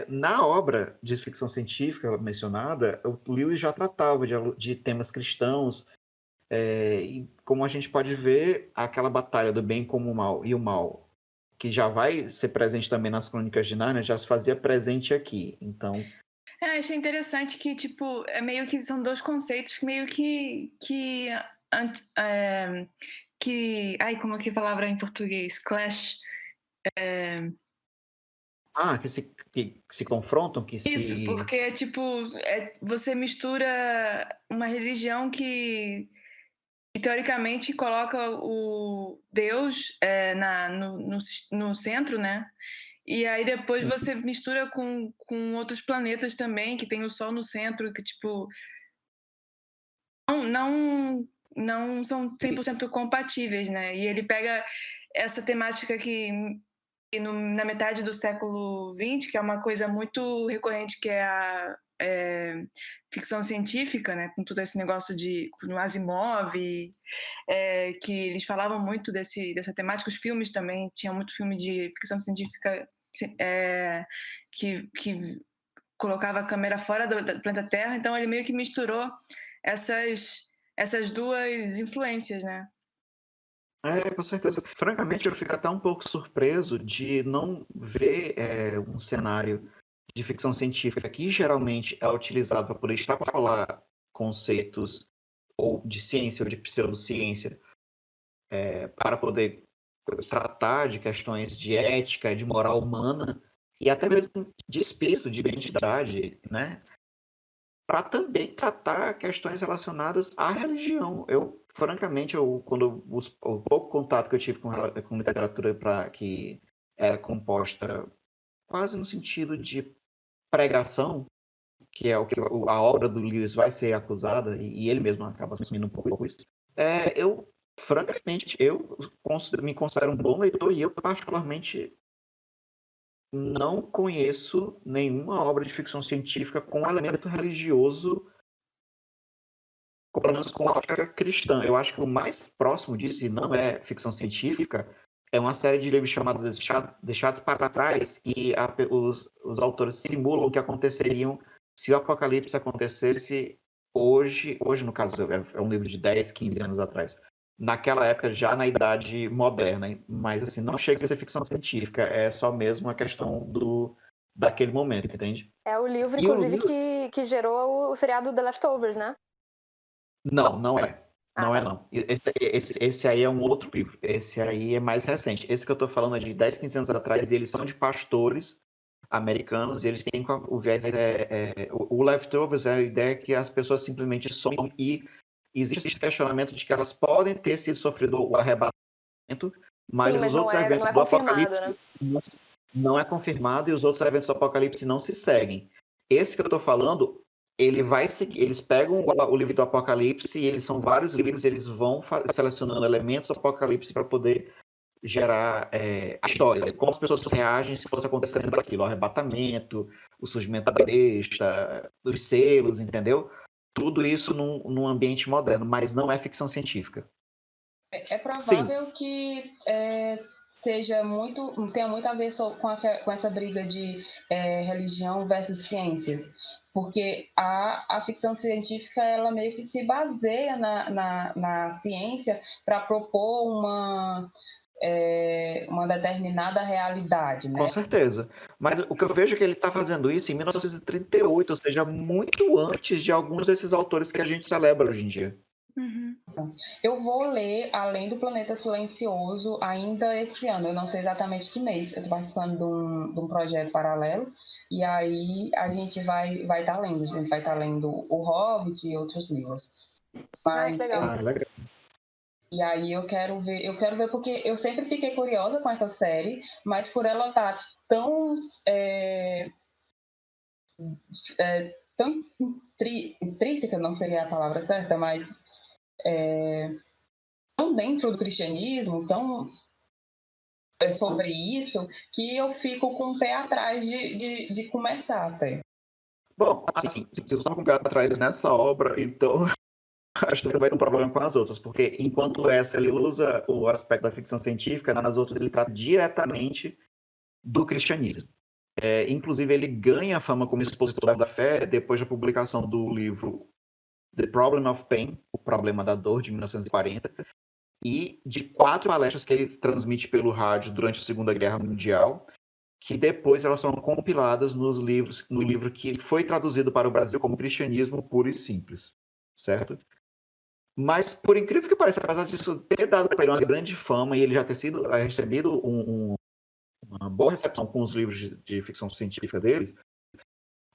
Na obra de ficção científica mencionada, o Lewis já tratava de temas cristãos, e como a gente pode ver, aquela batalha do bem como o mal e o mal, que já vai ser presente também nas Crônicas de Nárnia, já se fazia presente aqui. Então, achei interessante que, tipo, meio que são dois conceitos que meio que como é que é a palavra em português? Clash. Que se confrontam, que Isso, porque, tipo, você mistura uma religião que teoricamente coloca o Deus no centro, né? E aí depois Sim. você mistura com outros planetas também, que tem o Sol no centro, que, tipo, não são 100% compatíveis, né? E ele pega essa temática que na metade do século XX, que é uma coisa muito recorrente, que é a ficção científica, né? Com todo esse negócio no Asimov, que eles falavam muito dessa temática. Os filmes também, tinha muito filme de ficção científica que colocava a câmera fora do planeta Terra, então ele meio que misturou essas duas influências, né? Com certeza. Francamente, eu fico até um pouco surpreso de não ver um cenário de ficção científica que geralmente é utilizado para poder extrapolar conceitos ou de ciência ou de pseudociência, para poder tratar de questões de ética, de moral humana e até mesmo de espírito, de identidade, né? Para também tratar questões relacionadas à religião. Francamente, o pouco contato que eu tive com literatura que era composta quase no sentido de pregação, que é o que a obra do Lewis vai ser acusada, e ele mesmo acaba assumindo um pouco isso. Francamente, eu me considero um bom leitor e eu, particularmente, não conheço nenhuma obra de ficção científica com elemento religioso, pelo menos com a ótica cristã. Eu acho que o mais próximo disso, e não é ficção científica, é uma série de livros chamada Deixados para Trás, e os autores simulam o que aconteceriam se o apocalipse acontecesse hoje, no caso, é um livro de 10, 15 anos atrás. Naquela época, já na idade moderna, mas assim, não chega a ser ficção científica, é só mesmo a questão daquele momento, entende? É o livro, inclusive, que gerou o seriado The Leftovers, né? Não é. Não. Esse aí é um outro livro. Esse aí é mais recente. Esse que eu tô falando é de 10, 15 anos atrás, e eles são de pastores americanos, e eles têm o viés... o Leftovers é a ideia que as pessoas simplesmente somem, e existe esse questionamento de que elas podem ter sido sofrido o arrebatamento, mas os outros eventos do Apocalipse, né, não é confirmado, e os outros eventos do Apocalipse não se seguem. Esse que eu estou falando, ele vai seguir, eles pegam o livro do Apocalipse, e são vários livros, eles vão selecionando elementos do Apocalipse para poder gerar a história, como as pessoas reagem se fosse acontecendo aquilo, o arrebatamento, o surgimento da besta, os selos, entendeu? Tudo isso num ambiente moderno, mas não é ficção científica. É provável que tenha muito a ver com essa briga de religião versus ciências, porque a ficção científica, ela meio que se baseia na ciência para propor uma determinada realidade, né? Com certeza. Mas o que eu vejo é que ele está fazendo isso em 1938, ou seja, muito antes de alguns desses autores que a gente celebra hoje em dia. Eu vou ler Além do Planeta Silencioso ainda esse ano, eu não sei exatamente que mês. Eu estou participando de um projeto paralelo, e aí a gente vai estar lendo. A gente vai estar lendo O Hobbit e outros livros. Mas legal. E aí eu quero ver porque eu sempre fiquei curiosa com essa série, mas por ela estar tão tão intrínseca, não seria a palavra certa, mas tão dentro do cristianismo, tão sobre isso, que eu fico com o pé atrás de começar até. Bom, assim, se você está com o pé atrás nessa obra, então acho que vai ter um problema com as outras, porque enquanto essa ele usa o aspecto da ficção científica, nas outras ele trata diretamente do cristianismo. Inclusive, ele ganha fama como expositor da fé depois da publicação do livro The Problem of Pain, O Problema da Dor, de 1940, e de 4 palestras que ele transmite pelo rádio durante a Segunda Guerra Mundial, que depois elas foram compiladas no livro que foi traduzido para o Brasil como Cristianismo Puro e Simples, certo? Mas, por incrível que pareça, apesar disso ter dado para ele uma grande fama e ele já ter recebido uma boa recepção com os livros de ficção científica deles,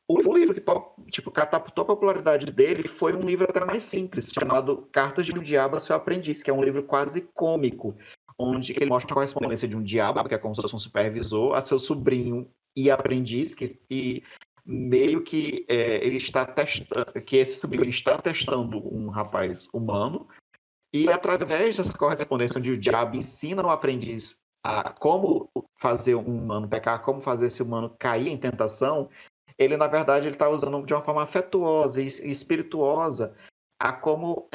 o livro que catapultou a popularidade dele foi um livro até mais simples, chamado Cartas de um Diabo a Seu Aprendiz, que é um livro quase cômico, onde ele mostra a correspondência de um diabo, que é como se fosse um supervisor, a seu sobrinho e aprendiz, que meio que ele está testando, que esse sobrinho está testando um rapaz humano, e através dessa correspondência onde o diabo ensina o aprendiz a como fazer um humano pecar, como fazer esse humano cair em tentação, ele, na verdade, ele está usando de uma forma afetuosa e espirituosa a como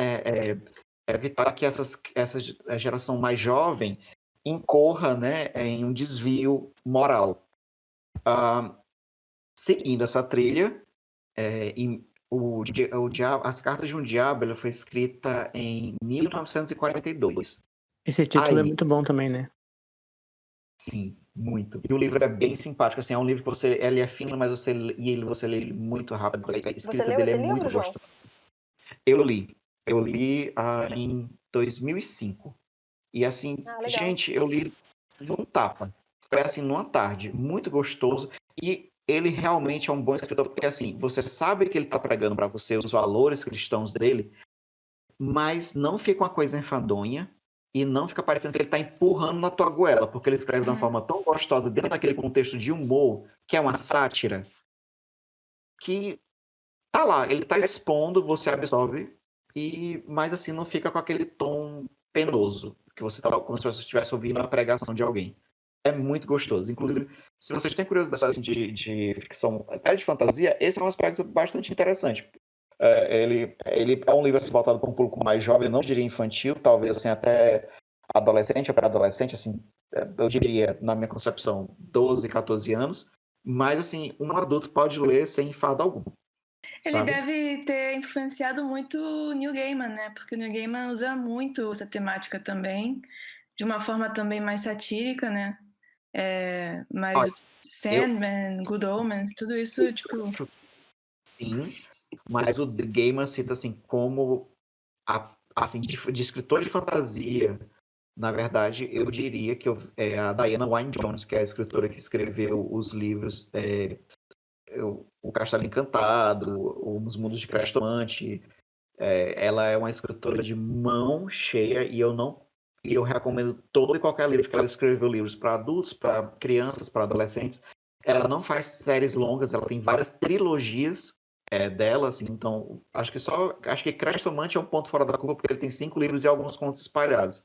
evitar que essa geração mais jovem incorra, né, em um desvio moral. Seguindo essa trilha, As Cartas de um Diabo ela foi escrita em 1942. Esse título é muito bom também, né? Sim, muito. E o livro é bem simpático, assim, é um livro que ele é fino, mas você lê ele muito rápido. A escrita Você leu dele esse é muito livro, João? gostosa. Eu li em 2005. E assim, legal. gente, eu li num tapa. Foi assim, numa tarde, muito gostoso. E ele realmente é um bom escritor, porque assim, você sabe que ele está pregando para você os valores cristãos dele, mas não fica uma coisa enfadonha e não fica parecendo que ele está empurrando na tua goela, porque ele escreve de uma forma tão gostosa, dentro daquele contexto de humor, que é uma sátira, que tá lá, ele tá expondo, você absorve, mas assim, não fica com aquele tom penoso, que você tá como se você estivesse ouvindo a pregação de alguém. É muito gostoso. Inclusive, se vocês têm curiosidade de ficção, até de fantasia, esse é um aspecto bastante interessante. Ele é um livro assim, voltado para um público mais jovem, eu não diria infantil, talvez assim, até adolescente ou pré-adolescente, assim, eu diria, na minha concepção, 12, 14 anos, mas assim, um adulto pode ler sem enfado algum. Ele deve ter influenciado muito o Neil Gaiman, né? Porque o Neil Gaiman usa muito essa temática também, de uma forma também mais satírica, né? Mas Sandman, Good Omens, tudo isso, tipo... Sim, mas o Gaiman cita assim, como assim, de escritor de fantasia, na verdade, eu diria que é a Diana Wynne Jones, que é a escritora que escreveu os livros O Castelo Encantado, Os Mundos de Crestomante. Ela é uma escritora de mão cheia e eu recomendo todo e qualquer livro que ela escreveu, livros para adultos, para crianças, para adolescentes. Ela não faz séries longas, ela tem várias trilogias dela, assim, então acho que Crestomante é um ponto fora da curva porque ele tem 5 livros e alguns contos espalhados.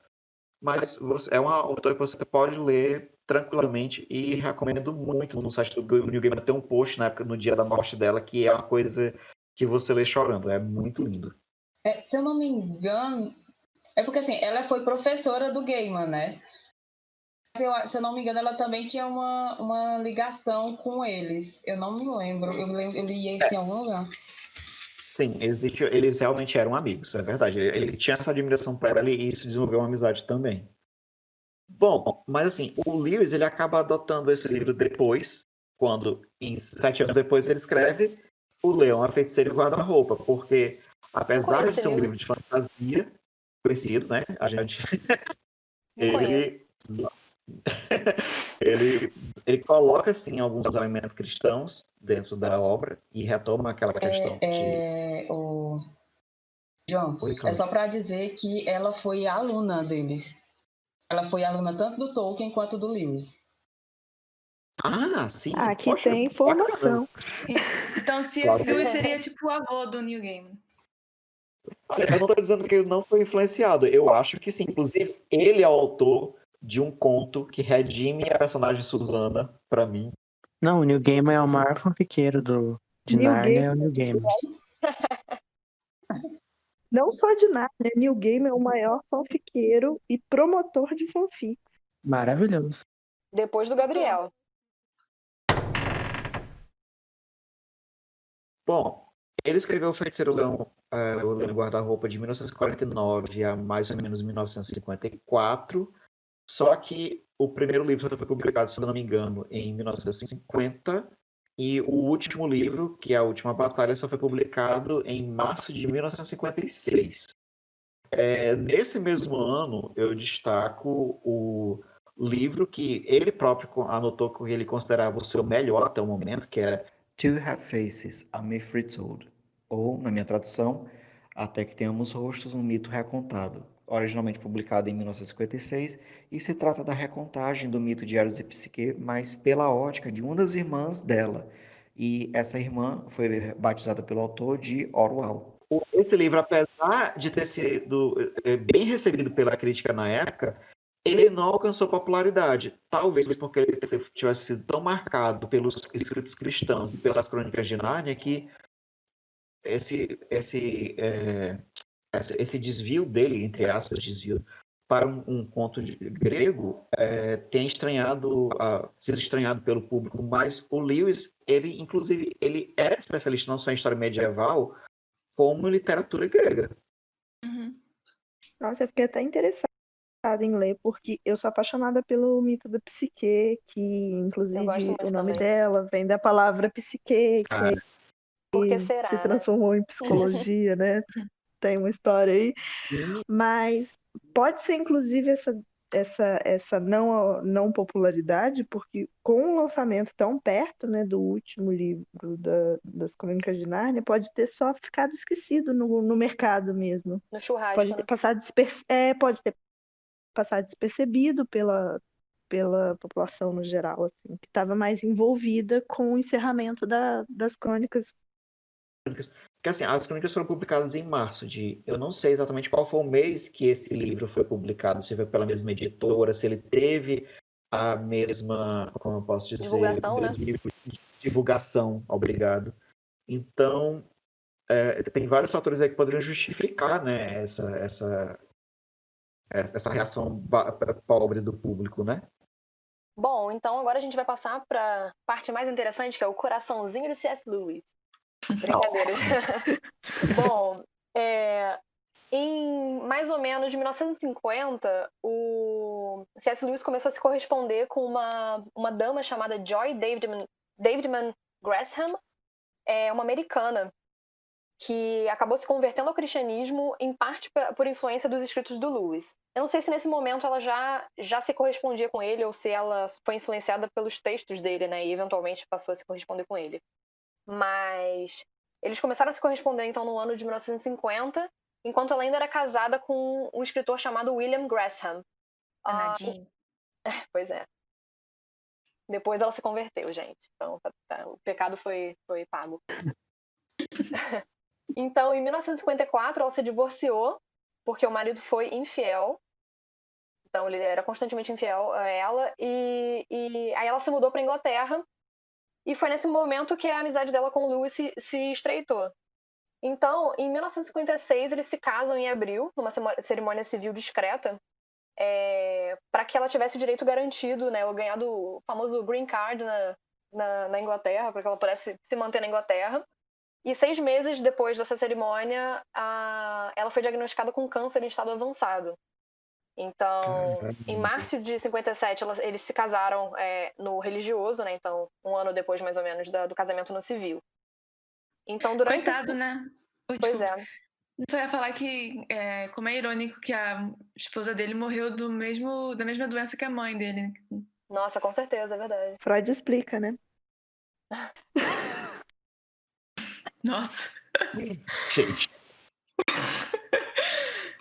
Mas é uma autora que você pode ler tranquilamente e recomendo muito. No site do Neil Gaiman tem um post no dia da morte dela que é uma coisa que você lê chorando. É muito lindo. Se eu não me engano, é porque assim, ela foi professora do Gaiman, né? Se eu não me engano, ela também tinha uma ligação com eles. Eu não me lembro. Eu li isso em algum lugar. Sim, eles realmente eram amigos, é verdade. Ele tinha essa admiração para ela e isso desenvolveu uma amizade também. Bom, mas assim, o Lewis ele acaba adotando esse livro depois, quando, 7 anos depois, ele escreve O Leão, a Feiticeira e o Guarda-Roupa, porque apesar de ser um livro de fantasia, conhecido, né? A gente. ele, ele coloca, assim, alguns elementos cristãos dentro da obra e retoma aquela questão João, é só para dizer que ela foi aluna deles. Ela foi aluna tanto do Tolkien quanto do Lewis. Ah, sim. Aqui Poxa, tem informação. Então, C.S. Claro. Lewis seria tipo o avô do Neil Gaiman. Olha, eu não estou dizendo que ele não foi influenciado. Eu acho que sim. Inclusive, ele é o autor de um conto que redime a personagem Susana, para mim. Não, o Neil Gaiman é o maior fanfiqueiro de Neil Narnia, Gaiman. é o Neil Gaiman. Não só de Narnia, Neil Gaiman é o maior fanfiqueiro e promotor de fanfics. Maravilhoso. Depois do Gabriel. Bom, ele escreveu O Feiticeiro Leão, o Leão Guarda-Roupa de 1949 a mais ou menos 1954, só que o primeiro livro só foi publicado, se eu não me engano, em 1950, e o último livro, que é A Última Batalha, só foi publicado em março de 1956. Nesse mesmo ano, eu destaco o livro que ele próprio anotou que ele considerava o seu melhor até o momento, que era Two Have Faces, A Myth Retold, ou, na minha tradução, Até que Tenhamos Rostos, um Mito Recontado, originalmente publicado em 1956, e se trata da recontagem do mito de Eros e Psique, mas pela ótica de uma das irmãs dela, e essa irmã foi batizada pelo autor de Orwell. Esse livro, apesar de ter sido bem recebido pela crítica na época, ele não alcançou popularidade. Talvez porque ele tivesse sido tão marcado pelos escritos cristãos e pelas crônicas de Nárnia que esse desvio dele, entre aspas, desvio, para um conto grego, tem sido estranhado pelo público. Mas o Lewis, ele, inclusive, ele era especialista não só em história medieval, como em literatura grega. Nossa, eu fiquei até interessada em ler, porque eu sou apaixonada pelo mito da Psique, que inclusive o nome também. dela vem da palavra psique, que Por que será, se né? transformou em psicologia, né? Tem uma história aí. Mas pode ser, inclusive, essa não popularidade, porque com o lançamento tão perto, né, do último livro das Crônicas de Nárnia, pode ter só ficado esquecido no mercado mesmo. No churrasco. Pode ter passado despercebido pela população no geral, assim, que estava mais envolvida com o encerramento das crônicas. Porque assim, as crônicas foram publicadas em março eu não sei exatamente qual foi o mês que esse livro foi publicado, se foi pela mesma editora, se ele teve a mesma, como eu posso dizer, Divulgação, né? Divulgação, obrigado. Então, tem vários fatores aí que poderiam justificar, né, essa reação pobre do público, né? Bom, então agora a gente vai passar para a parte mais interessante, que é o coraçãozinho do C.S. Lewis. Brincadeiras. Bom, em mais ou menos de 1950, o C.S. Lewis começou a se corresponder com uma dama chamada Joy Davidman Gresham, uma americana, que acabou se convertendo ao cristianismo, em parte por influência dos escritos do Lewis. Eu não sei se nesse momento ela já se correspondia com ele, ou se ela foi influenciada pelos textos dele, né, e eventualmente passou a se corresponder com ele. Mas eles começaram a se corresponder, então, no ano de 1950, enquanto ela ainda era casada com um escritor chamado William Gresham. Danadinho. Pois é. Depois ela se converteu, gente. Então, o pecado foi pago. Então, em 1954, ela se divorciou, porque o marido foi infiel. Então, ele era constantemente infiel a ela. E aí ela se mudou para a Inglaterra. E foi nesse momento que a amizade dela com o Lewis se estreitou. Então, em 1956, eles se casam em abril, numa cerimônia civil discreta, para que ela tivesse o direito garantido, né, o ganhar do famoso green card na Inglaterra, para que ela pudesse se manter na Inglaterra. E 6 meses depois dessa cerimônia, ela foi diagnosticada com câncer em estado avançado. Então, em março de 57, eles se casaram no religioso, né? Então, um ano depois, mais ou menos, do casamento no civil. Então, durante Coitado, né? Ui, Pois desculpa. é. Só ia falar que, como é irônico que a esposa dele morreu da mesma doença que a mãe dele. Nossa, com certeza, é verdade. Freud explica, né? Nossa. Gente.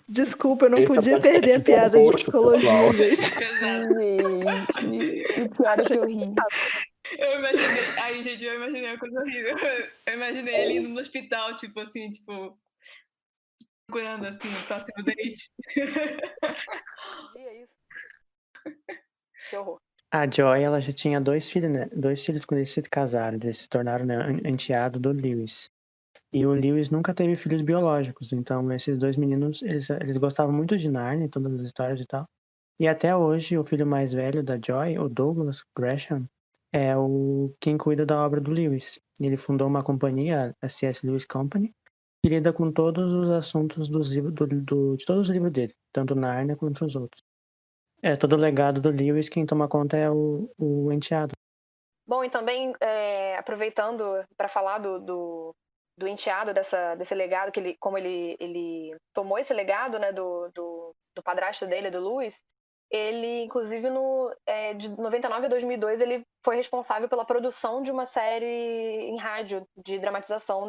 Desculpa, eu não Esse podia podcast perder a foi um piada de gosto, pessoal. psicologia, gente. Gente, o pior é que eu ri. Eu imaginei. Aí, gente, eu imaginei uma coisa horrível. Eu imaginei ele indo no hospital, tipo assim, procurando assim o próximo date. Isso. Que horror. A Joy, ela já tinha 2 filhos, né? 2 filhos quando eles se casaram. Eles se tornaram, né, enteado do Lewis. E o Lewis nunca teve filhos biológicos. Então, esses 2 meninos, eles gostavam muito de Narnia, todas as histórias e tal. E até hoje, o filho mais velho da Joy, o Douglas Gresham, é quem cuida da obra do Lewis. Ele fundou uma companhia, a C.S. Lewis Company, que lida com todos os assuntos de todos os livros dele, tanto Narnia quanto os outros. Todo o legado do Lewis, quem toma conta é o enteado. Bom, e também, aproveitando para falar do enteado, desse legado, como ele tomou esse legado, né, do padrasto dele, do Lewis, ele, inclusive, de 99 a 2002, ele foi responsável pela produção de uma série em rádio de dramatização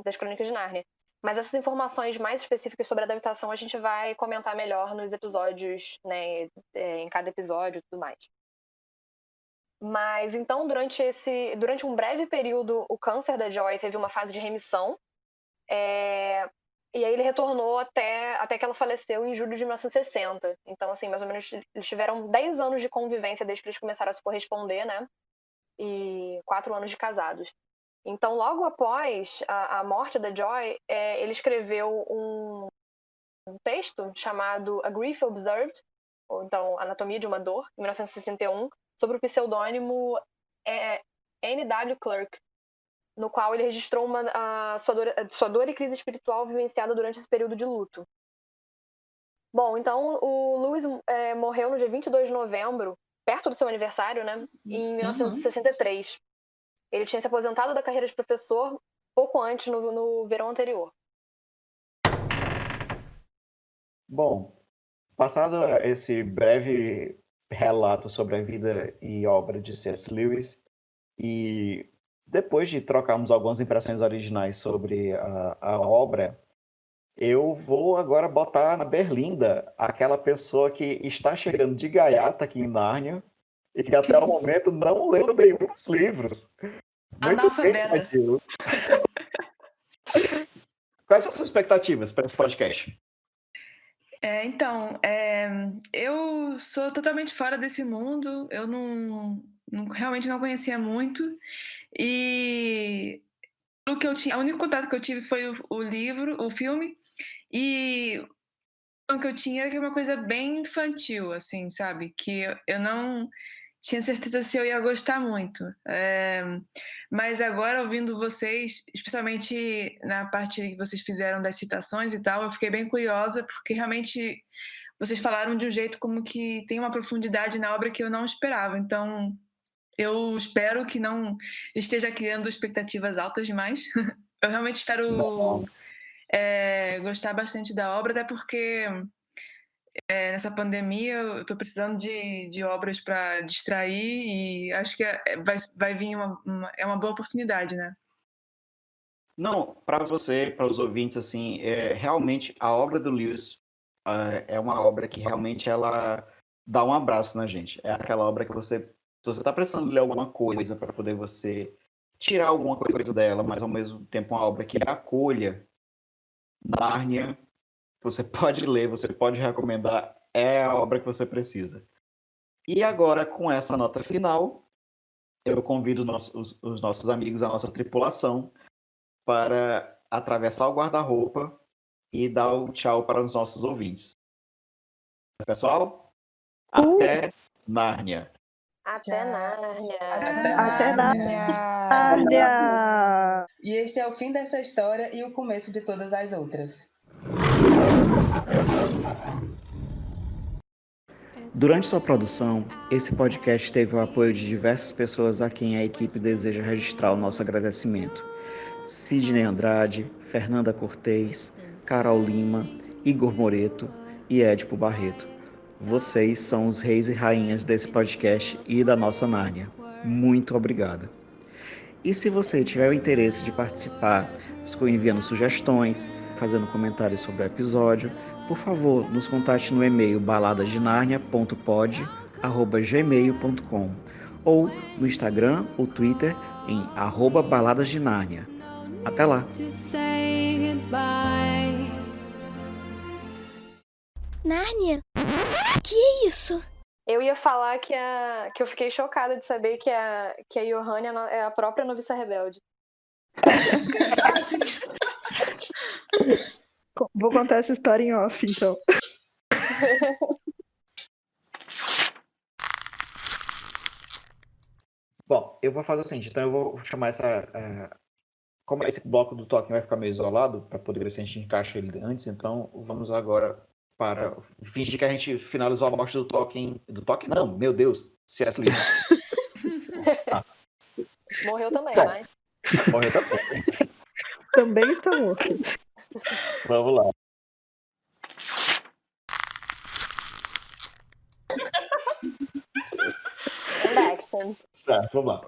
das Crônicas de Nárnia. Mas essas informações mais específicas sobre a adaptação a gente vai comentar melhor nos episódios, né, em cada episódio e tudo mais. Mas, então, durante um breve período, o câncer da Joy teve uma fase de remissão, e aí ele retornou até que ela faleceu em julho de 1960. Então, assim, mais ou menos, eles tiveram 10 anos de convivência desde que eles começaram a se corresponder, né? E 4 anos de casados. Então, logo após a morte da Joy, ele escreveu um texto chamado A Grief Observed, ou então Anatomia de uma Dor, em 1961, sobre o pseudônimo N.W. Clerk, no qual ele registrou sua dor e crise espiritual vivenciada durante esse período de luto. Bom, então o Lewis morreu no dia 22 de novembro, perto do seu aniversário, né, em 1963. Ele tinha se aposentado da carreira de professor pouco antes, no verão anterior. Bom, passado esse breve relato sobre a vida e obra de C.S. Lewis, e depois de trocarmos algumas impressões originais sobre a obra, eu vou agora botar na berlinda aquela pessoa que está chegando de gaiata aqui em Nárnia e que até o momento não leu nenhum dos livros. Muito bem, Matheus. Quais são as suas expectativas para esse podcast? Eu sou totalmente fora desse mundo, eu realmente não conhecia muito, e o único contato que eu tive foi o livro, o filme, e o que eu tinha era uma coisa bem infantil, assim, sabe? Que eu não tinha certeza se eu ia gostar muito. Mas agora, ouvindo vocês, especialmente na parte que vocês fizeram das citações e tal, eu fiquei bem curiosa, porque realmente vocês falaram de um jeito como que tem uma profundidade na obra que eu não esperava. Então, eu espero que não esteja criando expectativas altas demais. Eu realmente espero gostar bastante da obra, até porque nessa pandemia eu estou precisando de obras para distrair e acho que vai vir uma boa oportunidade, né? Não, para você, para os ouvintes, assim, realmente a obra do Lewis é uma obra que realmente ela dá um abraço na gente. É aquela obra que se você está precisando ler alguma coisa para poder você tirar alguma coisa dela, mas ao mesmo tempo uma obra que acolha Nárnia, você pode ler, você pode recomendar, é a obra que você precisa. E agora, com essa nota final, eu convido os nossos amigos, a nossa tripulação, para atravessar o guarda-roupa e dar o tchau para os nossos ouvintes. Pessoal, até Nárnia. Até Nárnia. Até Nárnia. E este é o fim desta história e o começo de todas as outras. Durante sua produção, esse podcast teve o apoio de diversas pessoas a quem a equipe deseja registrar o nosso agradecimento. Sidney Andrade, Fernanda Cortez, Carol Lima, Igor Moreto e Édipo Barreto. Vocês são os reis e rainhas desse podcast e da nossa Nárnia. Muito obrigado. E se você tiver o interesse de participar, enviando sugestões, fazendo comentários sobre o episódio, por favor, nos contate no e-mail baladasdenarnia.pod@gmail.com ou no Instagram ou Twitter em @baladasdenarnia. Até lá! Nárnia? Que é isso? Eu ia falar que eu fiquei chocada de saber que a Johanna é a própria Noviça Rebelde. Vou contar essa história em off, então. Bom, eu vou fazer o seguinte, então eu vou chamar como esse bloco do Tolkien vai ficar meio isolado, para poder ver se a gente encaixa ele antes, então vamos agora para fingir que a gente finalizou a morte do Tolkien. Do Tolkien não, meu Deus, C.S. Lewis. Morreu também, Bom, mas... Morreu também. Também está morto. Vamos lá. Certo, vamos lá.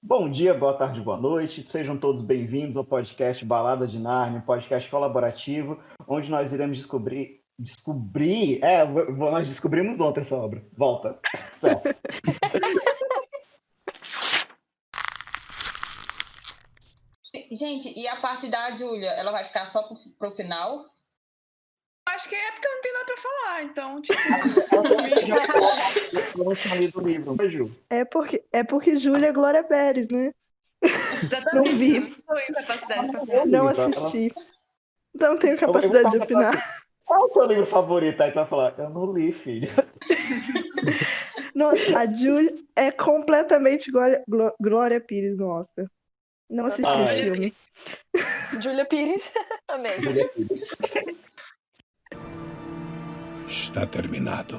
Bom dia, boa tarde, boa noite. Sejam todos bem-vindos ao podcast Balada de Nárnia, um podcast colaborativo, onde nós iremos descobrir... nós descobrimos ontem essa obra. Volta. Certo. Gente, e a parte da Júlia, ela vai ficar só pro final? Acho que é porque eu não tenho nada pra falar, então, tipo... Eu não tinha lido o livro, não é, Ju? É porque Júlia é Glória Pérez, né? Exatamente. Não vi. Não tenho capacidade pra falar. Não assisti. Então não tenho capacidade de opinar. Qual é o seu livro favorito? Aí tu vai falar, eu não li, filho. Nossa, a Júlia é completamente Glória Pires no Oscar. Não assisti esse filme. Júlia Pires. Amém. Júlia Pires. Está terminado.